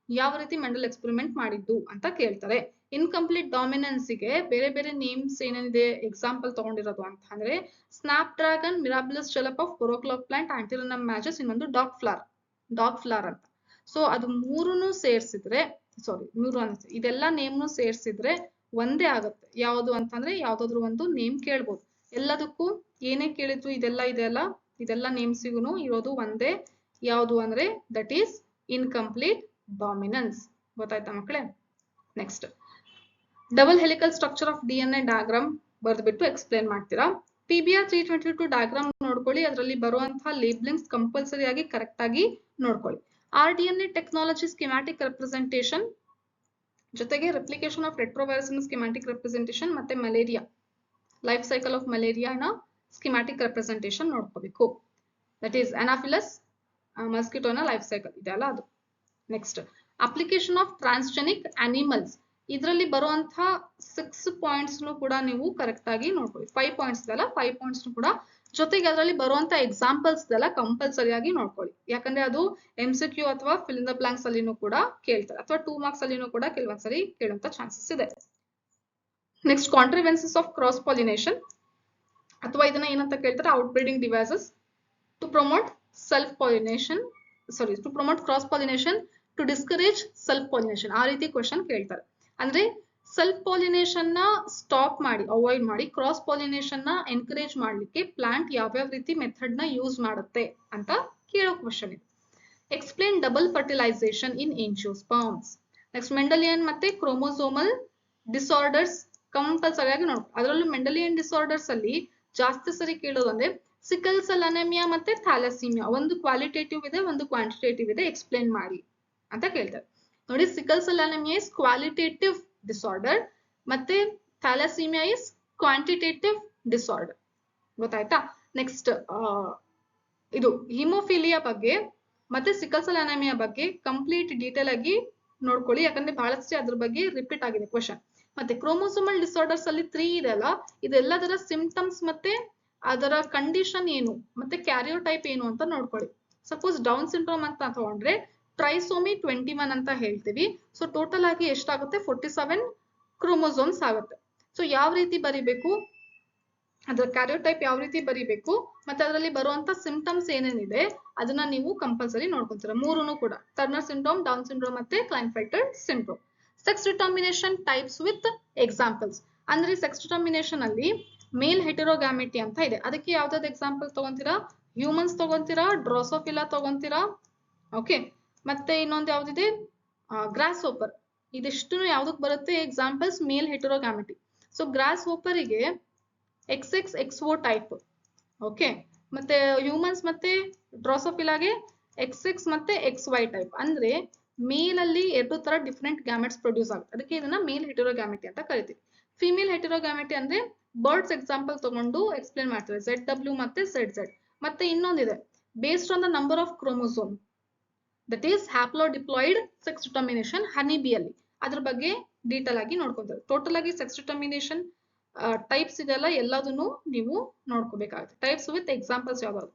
ಯಾವ ರೀತಿ ಮೆಂಡಲ್ ಎಕ್ಸ್ಪೆರಿಮೆಂಟ್ ಮಾಡಿದ್ದು ಅಂತ ಕೇಳ್ತಾರೆ. ಇನ್ಕಂಪ್ಲೀಟ್ ಡಾಮಿನೆನ್ಸ್ಗೆ ಬೇರೆ ಬೇರೆ ನೇಮ್ಸ್ ಏನೇನಿದೆ ಎಕ್ಸಾಂಪಲ್ ತಗೊಂಡಿರೋದು ಅಂತ ಅಂದ್ರೆ, ಸ್ನಾಪ್ ಡ್ರ್ಯಾಗನ್, ಮಿರಾಬಿಲಸ್ ಜಲಪ್ ಆಫ್ ಕೊರೋಕ್ಲಾಕ್ ಪ್ಲಾಂಟ್, ಆಂಟಿಲನಮ್ ಮ್ಯಾಜಸ್, ಇನ್ನೊಂದು ಡಾಗ್ ಫ್ಲಾರ್ ಅಂತ. ಸೊ ಅದು ಮೂರನ್ನು ಸೇರಿಸಿದ್ರೆ, ಇದೆಲ್ಲ ನೇಮ್ನು ಸೇರಿಸಿದ್ರೆ ಒಂದೇ ಆಗುತ್ತೆ. ಯಾವುದು ಅಂತಂದ್ರೆ ಯಾವ್ದಾದ್ರು ಒಂದು ನೇಮ್ ಕೇಳ್ಬೋದು. ಎಲ್ಲದಕ್ಕೂ ಏನೇ ಕೇಳಿದ್ರು ಇದೆಲ್ಲ ನೇಮ್ಸಿಗೂ ಇರೋದು ಒಂದೇ, ಯಾವುದು ಅಂದ್ರೆ ದಟ್ ಈಸ್ ಇನ್ಕಂಪ್ಲೀಟ್ ಡಾಮಿನೆನ್ಸ್. ಗೊತ್ತಾಯ್ತಾ ಮಕ್ಕಳೇ? Next double helical structure of DNA diagram ಬರೆದ್ಬಿಟ್ಟು ಎಕ್ಸ್ಪ್ಲೇನ್ ಮಾಡ್ತೀರಾ. PBR 322 ಡಯಾಗ್ರಾಮ್ ನೋಡ್ಕೊಳ್ಳಿ, ಅದರಲ್ಲಿ ಬರುವಂತಹ ಲೇಬ್ಲಿಂಗ್ಸ್ ಕಂಪಲ್ಸರಿ ಆಗಿ ಕರೆಕ್ಟ್ ಆಗಿ ನೋಡ್ಕೊಳ್ಳಿ. RDNA ಟೆಕ್ನಾಲಜಿ ಸ್ಕಿಮ್ಯಾಟಿಕ್ ರೆಪ್ರೆಸೆಂಟೇಷನ್ ಜೊತೆಗೆ replication of retrovirus schematic representation, ಮತ್ತೆ ಮಲೇರಿಯಾ ಲೈಫ್ ಸೈಕಲ್ ಆಫ್ ಮಲೇರಿಯಾನ ಸ್ಕಿಮ್ಯಾಟಿಕ್ ರೆಪ್ರೆಸೆಂಟೇಷನ್ ನೋಡ್ಕೋಬೇಕು. ದಟ್ ಈಸ್ ಅನಾಫಿಲಸ್ ಮಸ್ಕಿಟೋನ ಲೈಫ್ ಸೈಕಲ್ ಇದೆ ಅಲ್ಲ ಅದು. Next application of transgenic animals, ಇದರಲ್ಲಿ ಬರುವಂತಹ 6 ಪಾಯಿಂಟ್ಸ್ ಕೂಡ ನೀವು ಕರೆಕ್ಟ್ ಆಗಿ ನೋಡ್ಕೊಳ್ಳಿ. 5 ಪಾಯಿಂಟ್ಸ್ ಇದೆಲ್ಲ, 5 ಪಾಯಿಂಟ್ಸ್ ಕೂಡ ಜೊತೆಗೆ ಅದರಲ್ಲಿ ಬರುವಂತ ಎಕ್ಸಾಂಪಲ್ಸ್ ಇದೆಲ್ಲ ಕಂಪಲ್ಸರಿ ಆಗಿ ನೋಡ್ಕೊಳ್ಳಿ. ಯಾಕಂದ್ರೆ ಅದು MCQ ಅಥವಾ ಫಿಲ್ ಇನ್ ದ ಬ್ಲಾಂಕ್ಸ್ ಅಲ್ಲಿನೂ ಕೂಡ ಕೇಳ್ತಾರೆ, ಅಥವಾ 2 ಮಾರ್ಕ್ಸ್ ಅಲ್ಲಿನೂ ಕೂಡ ಕೆಲವೊಂದ್ಸರಿ ಕೇಳುವಂತ ಚಾನ್ಸಸ್ ಇದೆ. Next contrivances of cross pollination, ಅಥವಾ ಇದನ್ನ ಏನಂತ ಕೇಳ್ತಾರೆ, out breeding devices to promote self pollination, to promote cross pollination, to discourage self pollination, ಆ ರೀತಿ ಕ್ವಶನ್ ಕೇಳ್ತಾರೆ. ಅಂದ್ರೆ ಸೆಲ್ಫ್ ಪಾಲಿನೇಷನ್ ನ ಸ್ಟಾಪ್ ಮಾಡಿ, ಅವಾಯ್ಡ್ ಮಾಡಿ, ಕ್ರಾಸ್ ಪಾಲಿನೇಷನ್ ನ ಎನ್ಕರೇಜ್ ಮಾಡ್ಲಿಕ್ಕೆ ಪ್ಲಾಂಟ್ ಯಾವ್ಯಾವ ರೀತಿ ಮೆಥಡ್ ನ ಯೂಸ್ ಮಾಡುತ್ತೆ ಅಂತ ಕೇಳೋ ಕ್ವಶನ್ ಇದೆ. ಎಕ್ಸ್ಪ್ಲೇನ್ ಡಬಲ್ ಫರ್ಟಿಲೈಸೇಷನ್ ಇನ್ ಏಂಜಿಯೋಸ್ಪರ್ಮ್ಸ್. ನೆಕ್ಸ್ಟ್ ಮೆಂಡಲಿಯನ್ ಮತ್ತೆ ಕ್ರೋಮೋಸೋಮಲ್ ಡಿಸಾರ್ಡರ್ಸ್ ಕಂಪಲ್ಸರಿ ಆಗಿ ನೋಡ್ಕೊ. ಅದರಲ್ಲೂ ಮೆಂಡಲಿಯನ್ ಡಿಸಾರ್ಡರ್ಸ್ ಅಲ್ಲಿ ಜಾಸ್ತಿ ಸರಿ ಕೇಳೋದಂದ್ರೆ ಸಿಕಲ್ ಸೆಲ್ ಅನೆಮಿಯಾ ಮತ್ತೆ ಥ್ಯಾಲಸೀಮಿಯಾ. ಒಂದು ಕ್ವಾಲಿಟೇಟಿವ್ ಇದೆ, ಒಂದು ಕ್ವಾಂಟಿಟೇಟಿವ್ ಇದೆ, ಎಕ್ಸ್ಪ್ಲೇನ್ ಮಾಡಿ ಅಂತ ಕೇಳ್ತಾರೆ. ನೋಡಿ, sickle cell anaemia is qualitative disorder ಮತ್ತೆ ಥ್ಯಾಲಸೀಮಿಯಾ ಇಸ್ ಕ್ವಾಂಟಿಟೇಟಿವ್ ಡಿಸಾರ್ಡರ್. ಗೊತ್ತಾಯ್ತಾ? ನೆಕ್ಸ್ಟ್ ಇದು ಹಿಮೋಫಿಲಿಯಾ ಬಗ್ಗೆ ಮತ್ತೆ ಸಿಕಲ್ ಸೆಲ್ ಅನೆಮಿಯಾ ಬಗ್ಗೆ ಕಂಪ್ಲೀಟ್ ಡೀಟೇಲ್ ಆಗಿ ನೋಡ್ಕೊಳ್ಳಿ, ಯಾಕಂದ್ರೆ ಬಹಳಷ್ಟು ಅದ್ರ ಬಗ್ಗೆ ರಿಪೀಟ್ ಆಗಿದೆ ಕ್ವಶನ್. ಮತ್ತೆ ಕ್ರೋಮೋಸೋಮಲ್ ಡಿಸಾರ್ಡರ್ಸ್ ಅಲ್ಲಿ 3 ಇದೆಲ್ಲ, ಇದೆಲ್ಲದರ ಸಿಂಪ್ಟಮ್ಸ್ ಮತ್ತೆ ಅದರ ಕಂಡೀಷನ್ ಏನು ಮತ್ತೆ ಕ್ಯಾರಿಯೋಟೈಪ್ ಏನು ಅಂತ ನೋಡ್ಕೊಳ್ಳಿ. ಸಪೋಸ್ ಡೌನ್ ಸಿಂಡ್ರೋಮ್ ಅಂತ ತಗೊಂಡ್ರೆ ಟ್ರೈಸೋಮಿ 21 ಅಂತ ಹೇಳ್ತೀವಿ. ಸೊ ಟೋಟಲ್ ಆಗಿ ಎಷ್ಟಾಗುತ್ತೆ, 47 ಕ್ರೋಮೋಸೋಮ್ಸ್ ಆಗುತ್ತೆ. ಸೊ ಯಾವ ರೀತಿ ಬರಿಬೇಕು, ಅದರ ಕ್ಯಾರಿಯೋಟೈಪ್ ಯಾವ ರೀತಿ ಬರಿಬೇಕು, ಮತ್ತೆ ಅದರಲ್ಲಿ ಬರುವಂತ ಸಿಂಪ್ಟಮ್ಸ್ ಏನೇನಿದೆ ಅದನ್ನ ನೀವು ಕಂಪಲ್ಸರಿ ನೋಡ್ಕೊಂತೀರ. ಮೂರನ್ನು ಕೂಡ, ಟರ್ನರ್ ಸಿಂಡ್ರೋಮ್, ಡೌನ್ ಸಿಂಡ್ರೋಮ್ ಮತ್ತೆ Klinefelter syndrome. Sex determination types with examples. ಅಂದ್ರೆ ಸೆಕ್ಸ್ ಡಿಟರ್ಮಿನೇಷನ್ ಅಲ್ಲಿ ಮೇಲ್ ಹೆಟೆರೋಗ್ಯಾಮೆಟಿ ಅಂತ ಇದೆ. ಅದಕ್ಕೆ ಯಾವ್ದಾವ್ದು ಎಕ್ಸಾಂಪಲ್ ತಗೊಂತೀರಾ, ಹ್ಯೂಮನ್ಸ್ ತಗೊಂತೀರಾ, ಡ್ರೋಸೋಫಿಲಾ ತಗೊಂತೀರಾ, ಓಕೆ, ಮತ್ತೆ ಇನ್ನೊಂದು ಯಾವ್ದಿದೆ, ಗ್ರಾಸ್ ಹೋಪರ್. ಇದಿಷ್ಟು ಯಾವ್ದಕ್ ಬರುತ್ತೆ ಎಕ್ಸಾಂಪಲ್ಸ್, ಮೇಲ್ ಹೆಟೆರೋಗ್ಯಾಮೆಟಿ. ಸೊ ಗ್ರಾಸ್ ಹೋಪರಿಗೆ XX XO ಟೈಪ್, ಓಕೆ, ಮತ್ತೆ ಹ್ಯೂಮನ್ಸ್ ಮತ್ತೆ ಡ್ರೋಸೋಫಿಲಾಗೆ XX ಮತ್ತೆ XY ಟೈಪ್. ಅಂದ್ರೆ ಮೇಲ್ ಅಲ್ಲಿ 2 ತರ ಡಿಫ್ರೆಂಟ್ ಗ್ಯಾಮೆಟ್ಸ್ ಪ್ರೊಡ್ಯೂಸ್ ಆಗುತ್ತೆ, ಅದಕ್ಕೆ ಇದನ್ನ ಮೇಲ್ ಹೆಟೆರೋಗ್ಯಾಮೆಟಿ ಅಂತ ಕರಿತೀವಿ. ಫಿಮೇಲ್ ಹೆಟೆರೋಗ್ಯಾಮೆಟಿ ಅಂದ್ರೆ ಬರ್ಡ್ಸ್ ಎಕ್ಸಾಂಪಲ್ ತಗೊಂಡು ಎಕ್ಸ್ಪ್ಲೇನ್ ಮಾಡ್ತಾರೆ, ZW ಮತ್ತೆ ZZ. ಮತ್ತೆ ಇನ್ನೊಂದಿದೆ, based on the number of chromosome, that is haplodiploid sex determination honeybee ಅಲ್ಲಿ. ಅದ್ರ ಬಗ್ಗೆ ಡೀಟೇಲ್ ಆಗಿ ನೋಡ್ಕೊಂತಾರೆ. ಟೋಟಲ್ ಆಗಿ ಸೆಕ್ಸ್ ಡಿಟರ್ಮಿನೇಷನ್ ಟೈಪ್ಸ್ ಇದೆಲ್ಲ ಎಲ್ಲದನ್ನು ನೀವು ನೋಡ್ಕೋಬೇಕಾಗುತ್ತೆ. ಟೈಪ್ಸ್ ವಿತ್ ಎಕ್ಸಾಂಪಲ್ಸ್ ಯಾವ್ದಾದ್ರು,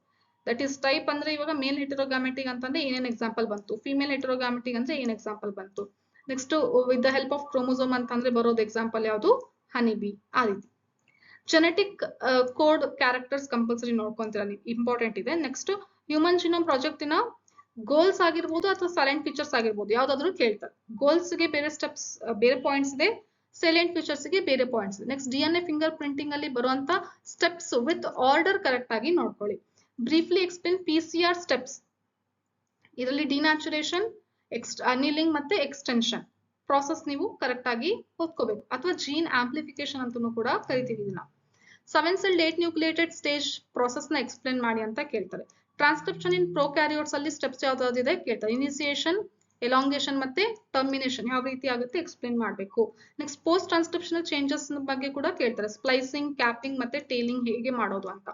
ದಟ್ ಈಸ್ ಟೈಪ್ ಅಂದ್ರೆ ಇವಾಗ ಮೇಲ್ ಹೆಟೆರೋಗ್ಯಾಮೆಟಿಕ್ ಅಂತಂದ್ರೆ ಏನೇನ್ ಎಕ್ಸಾಂಪಲ್ ಬಂತು, ಫಿಮೇಲ್ ಹೆಟೆರೋಗ್ಯಾಮೆಟಿಕ್ ಅಂದ್ರೆ ಏನ್ ಎಕ್ಸಾಂಪಲ್ ಬಂತು, next with the help of chromosome ಅಂತಂದ್ರೆ ಬರೋದು ಎಕ್ಸಾಂಪಲ್ ಯಾವುದು, ಹನಿಬಿ. ಆ ರೀತಿ ಜೆನೆಟಿಕ್ ಕೋಡ್ ಕ್ಯಾರೆಕ್ಟರ್ಸ್ ಕಂಪಲ್ಸರಿ ನೋಡ್ಕೊಂತೀರ ನೀವು, ಇಂಪಾರ್ಟೆಂಟ್ ಇದೆ. ನೆಕ್ಸ್ಟ್ ಹ್ಯೂಮನ್ ಜಿನೋಮ್ ಪ್ರಾಜೆಕ್ಟ್ ನ ಗೋಲ್ಸ್ ಆಗಿರ್ಬೋದು ಅಥವಾ ಸೈಲೆಂಟ್ ಫೀಚರ್ಸ್ ಆಗಿರ್ಬೋದು, ಯಾವ್ದಾದ್ರು ಕೇಳ್ತಾರೆ. ಗೋಲ್ಸ್ ಗೆ ಬೇರೆ ಸ್ಟೆಪ್ಸ್, ಬೇರೆ ಪಾಯಿಂಟ್ಸ್ ಇದೆ, ಸೈಲೆಂಟ್ ಫೀಚರ್ಸ್ ಗೆ ಬೇರೆ ಪಾಯಿಂಟ್ಸ್ ಇದೆ. ನೆಕ್ಸ್ಟ್ DNA ಫಿಂಗರ್ ಪ್ರಿಂಟಿಂಗ್ ಅಲ್ಲಿ ಬರುವಂತ ಸ್ಟೆಪ್ಸ್ ವಿತ್ ಆರ್ಡರ್ ಕರೆಕ್ಟ್ ಆಗಿ ನೋಡ್ಕೊಳ್ಳಿ. Briefly explain PCR steps. ಇದರಲ್ಲಿ ಡಿನ್ಯಾಚುರೇಷನ್, ಅನಿಲಿಂಗ್ ಮತ್ತೆ ಎಕ್ಸ್ಟೆನ್ಷನ್ ಪ್ರಾಸೆಸ್ ನೀವು ಕರೆಕ್ಟ್ ಆಗಿ ಓದ್ಕೋಬೇಕು, ಅಥವಾ ಜೀನ್ ಆಂಪ್ಲಿಫಿಕೇಶನ್ ಅಂತನೂ ಕೂಡ ಕರಿತೀವಿ ಇದನ್ನ. 7 cell date nucleated stage process ನ ಎಕ್ಸ್ಪ್ಲೇನ್ ಮಾಡಿ ಅಂತ ಕೇಳ್ತಾರೆ. ಟ್ರಾನ್ಸ್ಕ್ರಿಪ್ಷನ್ ಇನ್ ಪ್ರೋಕ್ಯಾರಿಯೋಟ್ಸ್ ಅಲ್ಲಿ ಸ್ಟೆಪ್ಸ್ ಯಾವ್ದಾವ್ದಿದೆ ಕೇಳ್ತಾರೆ. ಇನಿಸಿಯೇಷನ್, ಎಲಾಂಗೇಷನ್ ಮತ್ತೆ ಟರ್ಮಿನೇಷನ್ ಯಾವ ರೀತಿ ಆಗುತ್ತೆ ಎಕ್ಸ್ಪ್ಲೇನ್ ಮಾಡಬೇಕು. ನೆಕ್ಸ್ಟ್ ಪೋಸ್ಟ್ ಟ್ರಾನ್ಸ್ಕ್ರಿಪ್ಷನಲ್ ಚೇಂಜಸ್ ಬಗ್ಗೆ ಕೂಡ ಕೇಳ್ತಾರೆ, ಸ್ಪ್ಲೈಸಿಂಗ್, ಕ್ಯಾಪಿಂಗ್ ಮತ್ತೆ ಟೇಲಿಂಗ್ ಹೇಗೆ ಮಾಡೋದು ಅಂತ.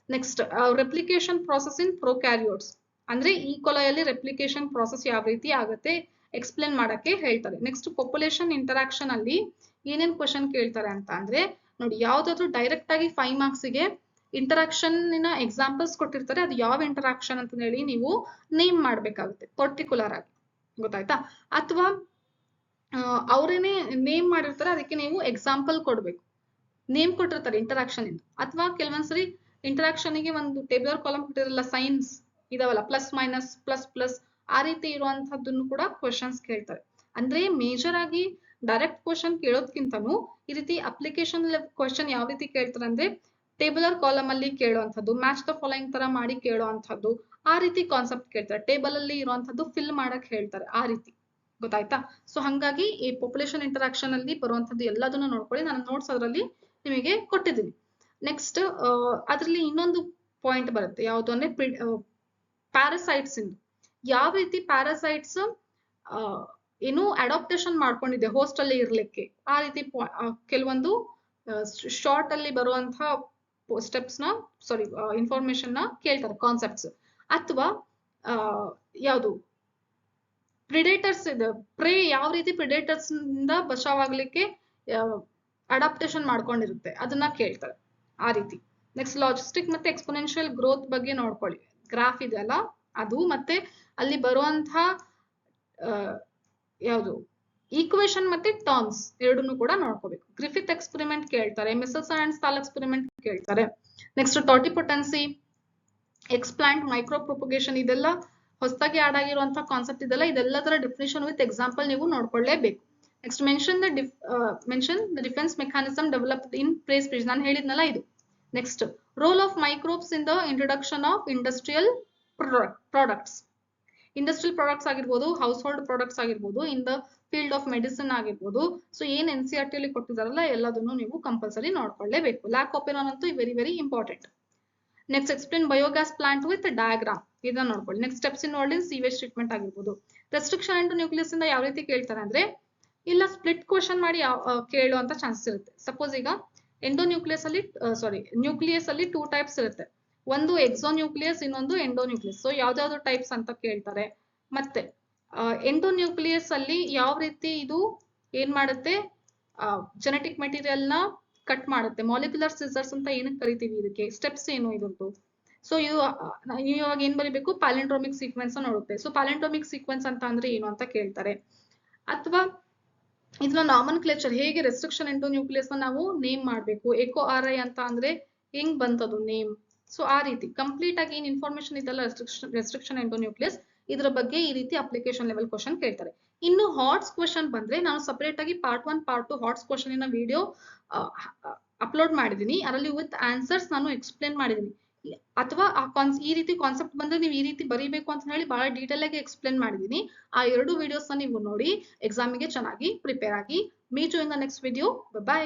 ನೆಕ್ಸ್ಟ್ ರೆಪ್ಲಿಕೇಶನ್ ಪ್ರಾಸೆಸ್ ಇನ್ ಪ್ರೋಕ್ಯಾರಿಯೋಟ್ಸ್, ಅಂದ್ರೆ ಈ ಕೊಲೆಯಲ್ಲಿ ರೆಪ್ಲಿಕೇಶನ್ ಪ್ರಾಸೆಸ್ ಯಾವ ರೀತಿ ಆಗುತ್ತೆ ಎಕ್ಸ್ಪ್ಲೇನ್ ಮಾಡಕ್ಕೆ ಹೇಳ್ತಾರೆ. ನೆಕ್ಸ್ಟ್ ಪಾಪ್ಯುಲೇಷನ್ ಇಂಟರಾಕ್ಷನ್ ಅಲ್ಲಿ ಏನೇನ್ ಕ್ವಶನ್ ಕೇಳ್ತಾರೆ ಅಂತ ಅಂದ್ರೆ, ನೋಡಿ, ಯಾವ್ದಾದ್ರು ಡೈರೆಕ್ಟ್ ಆಗಿ 5 ಮಾರ್ಕ್ಸ್ ಗೆ ಇಂಟರಾಕ್ಷನ್ ಎಕ್ಸಾಂಪಲ್ಸ್ ಕೊಟ್ಟಿರ್ತಾರೆ, ಅದು ಯಾವ ಇಂಟರಾಕ್ಷನ್ ಅಂತ ಹೇಳಿ ನೀವು ನೇಮ್ ಮಾಡ್ಬೇಕಾಗುತ್ತೆ ಪರ್ಟಿಕ್ಯುಲರ್ ಆಗಿ, ಗೊತ್ತಾಯ್ತಾ? ಅಥವಾ ಅವರೇನೆ ನೇಮ್ ಮಾಡಿರ್ತಾರೆ, ಅದಕ್ಕೆ ನೀವು ಎಕ್ಸಾಂಪಲ್ ಕೊಡ್ಬೇಕು. ನೇಮ್ ಕೊಟ್ಟಿರ್ತಾರೆ ಇಂಟರಾಕ್ಷನ್ ಇಂದ. ಅಥವಾ ಕೆಲವೊಂದ್ಸರಿ ಇಂಟರಾಕ್ಷನ್ ಗೆ ಒಂದು ಟೇಬಲ್ ಕಾಲಮ್ ಕೊಟ್ಟಿರಲ್ಲ, ಸೈನ್ಸ್ ಇದಾವಲ್ಲ, ಪ್ಲಸ್ ಮೈನಸ್, ಪ್ಲಸ್ ಪ್ಲಸ್, ಆ ರೀತಿ ಇರುವಂತಹದ್ದನ್ನು ಕೂಡ ಕ್ವಶನ್ಸ್ ಕೇಳ್ತಾರೆ. ಅಂದ್ರೆ ಮೇಜರ್ ಆಗಿ ಡೈರೆಕ್ಟ್ ಕ್ವಶನ್ ಕೇಳೋದ್ಕಿಂತನೂ ಈ ರೀತಿ ಅಪ್ಲಿಕೇಶನ್ ಕ್ವಶನ್ ಯಾವ ರೀತಿ ಕೇಳ್ತಾರೆ ಅಂದ್ರೆ, ಟೇಬಲರ್ ಕಾಲಮ್ ಅಲ್ಲಿ ಕೇಳುವಂಥದ್ದು, ಮ್ಯಾಚ್ ದ ಫಾಲೋಯಿಂಗ್ ತರ ಮಾಡಿ ಕೇಳುವಂಥದ್ದು, ಆ ರೀತಿ ಕಾನ್ಸೆಪ್ಟ್ ಕೇಳ್ತಾರೆ. ಟೇಬಲ್ ಅಲ್ಲಿ ಇರುವಂತದ್ದು ಫಿಲ್ ಮಾಡಕ್ ಹೇಳ್ತಾರೆ, ಆ ರೀತಿ, ಗೊತ್ತಾಯ್ತಾ? ಸೊ ಹಂಗಾಗಿ ಈ ಪಾಪ್ಯುಲೇಷನ್ ಇಂಟರಾಕ್ಷನ್ ಅಲ್ಲಿ ಬರುವಂತದ್ದು ಎಲ್ಲದನ್ನು ನೋಡ್ಕೊಳ್ಳಿ. ನಾನು ನೋಟ್ಸ್ ಅದರಲ್ಲಿ ನಿಮಗೆ ಕೊಟ್ಟಿದ್ದೀನಿ. ನೆಕ್ಸ್ಟ್ ಅದರಲ್ಲಿ ಇನ್ನೊಂದು ಪಾಯಿಂಟ್ ಬರುತ್ತೆ, ಯಾವುದು ಅಂದ್ರೆ ಪ್ಯಾರಾಸೈಟ್ಸ್ ಇಂದು. ಯಾವ ರೀತಿ ಪ್ಯಾರಾಸೈಟ್ಸ್ ಏನು ಅಡಾಪ್ಟೇಷನ್ ಮಾಡ್ಕೊಂಡಿದೆ ಹೋಸ್ಟ್ ಅಲ್ಲಿ ಇರ್ಲಿಕ್ಕೆ, ಆ ರೀತಿ ಕೆಲವೊಂದು ಶಾರ್ಟ್ ಅಲ್ಲಿ ಬರುವಂತಹ ಸ್ಟೆಪ್ಸ್ ನ, ಸಾರಿ, ಇನ್ಫಾರ್ಮೇಶನ್ ನ ಕೇಳ್ತಾರೆ, ಕಾನ್ಸೆಪ್ಟ್ಸ್. ಅಥವಾ ಯಾವುದು ಪ್ರಿಡೇಟರ್ಸ್ ಇದೆ, ಪ್ರೇ ಯಾವ ರೀತಿ ಪ್ರಿಡೇಟರ್ಸ್ ಇಂದ ಬಚಾವಾಗ್ಲಿಕ್ಕೆ ಅಡಾಪ್ಟೇಷನ್ ಮಾಡ್ಕೊಂಡಿರುತ್ತೆ ಅದನ್ನ ಕೇಳ್ತಾರೆ, ಆ ರೀತಿ. ನೆಕ್ಸ್ಟ್ ಲಾಜಿಸ್ಟಿಕ್ ಮತ್ತೆ ಎಕ್ಸ್ಪೋನೆನ್ಷಿಯಲ್ ಗ್ರೋತ್ ಬಗ್ಗೆ ನೋಡ್ಕೊಳ್ಳಿ. ಗ್ರಾಫ್ ಇದೆ ಅಲ್ಲ ಅದು, ಮತ್ತೆ ಅಲ್ಲಿ ಬರುವಂತಹ ಯಾವುದು ಈಕ್ವೇಶನ್ ಮತ್ತೆ ಟರ್ಮ್ಸ್ ಎರಡನ್ನೂ ಕೂಡ ನೋಡ್ಕೋಬೇಕು. ಗ್ರಿಫಿತ್ ಎಕ್ಸ್ಪೆರಿಮೆಂಟ್ ಕೇಳ್ತಾರೆ, ಮಿಸಲ್ಸ್ ಅಂಡ್ ಸ್ಟಾಲ್ ಎಕ್ಸ್ಪೆರಿಮೆಂಟ್ ಕೇಳ್ತಾರೆ. ನೆಕ್ಸ್ಟ್ ಟಾಟಿಪೊಟೆನ್ಸಿ, ಎಕ್ಸ್ಪ್ಲಾಂಟ್, ಮೈಕ್ರೋ ಪ್ರೊಪಗೇಷನ್, ಇದೆಲ್ಲ ಹೊಸದಾಗಿ ಆಡ್ ಆಗಿರುವಂತಹ ಕಾನ್ಸೆಪ್ಟ್ ಇದೆಲ್ಲದರ ಡೆಫಿನೇಷನ್ ವಿತ್ ಎಕ್ಸಾಂಪಲ್ ನೀವು ನೋಡ್ಕೊಳ್ಳೇಬೇಕು. Next mention the defence mechanism developed in praise freeze, ನಾನು ಹೇಳಿದ್ನಲ್ಲ ಇದು. Next role of microbes in the introduction of industrial products. Industrial products ಆಗಿರ್ಬೋದು, ಹೌಸ್ ಹೋಲ್ಡ್ ಪ್ರಾಡಕ್ಟ್ಸ್ ಆಗಿರ್ಬೋದು, in the field of medicine ಆಗಿರ್ಬೋದು. So ಏನ್ NCERT ಅಲ್ಲಿ ಕೊಟ್ಟಿದಾರಲ್ಲ ಎಲ್ಲದನ್ನು ನೀವು ಕಂಪಲ್ಸರಿ ನೋಡ್ಕೊಳ್ಳೇಬೇಕು. ಲ್ಯಾಕ್ ಆಪಿನಾನ್ ಅಂತೂ very very important. Next explain biogas plant with diagram, ಇದನ್ನ ನೋಡ್ಕೊಳ್ಳಿ. Next steps in world in sewage treatment ಆಗಿರ್ಬೋದು. ರೆಸ್ಟ್ರಿಕ್ಷನ್ ಇಂಟು ನ್ಯೂಕ್ಲಿಯಸ್ ಇಂದ ಯಾವ ರೀತಿ ಕೇಳ್ತಾರೆ ಅಂದ್ರೆ, ಇಲ್ಲ ಸ್ಪ್ಲಿಟ್ ಕ್ವಶನ್ ಮಾಡಿ ಕೇಳುವಂತ ಚಾನ್ಸಸ್ ಇರುತ್ತೆ. ಸಪೋಸ್ ಈಗ ಎಂಡೋನ್ಯೂಕ್ಲಿಯಸ್ ಅಲ್ಲಿ ನ್ಯೂಕ್ಲಿಯಸ್ ಅಲ್ಲಿ 2 ಟೈಪ್ಸ್ ಇರುತ್ತೆ. ಒಂದು ಎಕ್ಸೋನ್ಯೂಕ್ಲಿಯಸ್, ಇನ್ನೊಂದು ಎಂಡೋನ್ಯೂಕ್ಲಿಯಸ್. ಸೊ ಯಾವ್ದಾವ್ದು ಟೈಪ್ಸ್ ಅಂತ ಕೇಳ್ತಾರೆ. ಮತ್ತೆ ಎಂಡೋನ್ಯೂಕ್ಲಿಯಸ್ ಅಲ್ಲಿ ಯಾವ ರೀತಿ ಇದು ಏನ್ ಮಾಡುತ್ತೆ, ಜೆನೆಟಿಕ್ ಮೆಟೀರಿಯಲ್ ನ ಕಟ್ ಮಾಡುತ್ತೆ. ಮಾಲಿಕ್ಯುಲರ್ ಸಿಸರ್ಸ್ ಅಂತ ಏನಕ್ಕೆ ಕರಿತೀವಿ, ಇದಕ್ಕೆ ಸ್ಟೆಪ್ಸ್ ಏನು ಇದ್ರದ್ದು. ಸೊ ಇದು ನೀವು ಇವಾಗ ಏನ್ ಬರೀಬೇಕು, ಪ್ಯಾಲೆಂಡ್ರೋಮಿಕ್ ಸೀಕ್ವೆನ್ಸ್ ನೋಡುತ್ತೆ. ಸೊ ಪ್ಯಾಲೆಂಡ್ರೋಮಿಕ್ ಸೀಕ್ವೆನ್ಸ್ ಅಂತ ಅಂದ್ರೆ ಏನು ಅಂತ ಕೇಳ್ತಾರೆ. ಅಥವಾ ಇದನ್ನ ನಾಮನ್ ಕ್ಲೇಚರ್, ಹೇಗೆ ರೆಸ್ಟ್ರಿಕ್ಷನ್ ಎಂಡೋನ್ಯೂಕ್ಲಿಯಸ್ ನಾವು ನೇಮ್ ಮಾಡ್ಬೇಕು, ಎಕೋ RI ಅಂತ ಅಂದ್ರೆ ಹೆಂಗ್ ಬಂತದು ನೇಮ್. ಸೊ ಆ ರೀತಿ ಕಂಪ್ಲೀಟ್ ಆಗಿ ಏನ್ ಇನ್ಫಾರ್ಮೇಶನ್ ಇದೆಲ್ಲ ರೆಸ್ಟ್ರಿಕ್ಷನ್ ಎಂಡೋನ್ಯೂಕ್ಲಿಯಸ್, ಇದ್ರ ಬಗ್ಗೆ ಈ ರೀತಿ ಅಪ್ಲಿಕೇಶನ್ ಲೆವೆಲ್ ಕ್ವಶನ್ ಕೇಳ್ತಾರೆ. ಇನ್ನು ಹಾಟ್ಸ್ ಕ್ವಶನ್ ಬಂದ್ರೆ ನಾನು ಸಪರೇಟ್ ಆಗಿ ಪಾರ್ಟ್ 1 ಪಾರ್ಟ್ 2 ಹಾಟ್ಸ್ ಕ್ವಶನ್ ಇನ ವಿಡಿಯೋ ಅಪ್ಲೋಡ್ ಮಾಡಿದೀನಿ. ಅದರಲ್ಲಿ ವಿತ್ ಆನ್ಸರ್ಸ್ ನಾನು ಎಕ್ಸ್ಪ್ಲೇನ್ ಮಾಡಿದೀನಿ. ಅಥವಾ ಈ ರೀತಿ ಕಾನ್ಸೆಪ್ಟ್ ಬಂದ್ರೆ ನೀವು ಈ ರೀತಿ ಬರೀಬೇಕು ಅಂತ ಹೇಳಿ ಬಹಳ ಡೀಟೇಲ್ ಆಗಿ ಎಕ್ಸ್ಪ್ಲೇನ್ ಮಾಡಿದೀನಿ. ಆ 2 ವಿಡಿಯೋಸ್ ನೀವು ನೋಡಿ ಎಕ್ಸಾಮಿಗೆ ಚೆನ್ನಾಗಿ ಪ್ರಿಪೇರ್ ಆಗಿ. Meet you in the next video. By.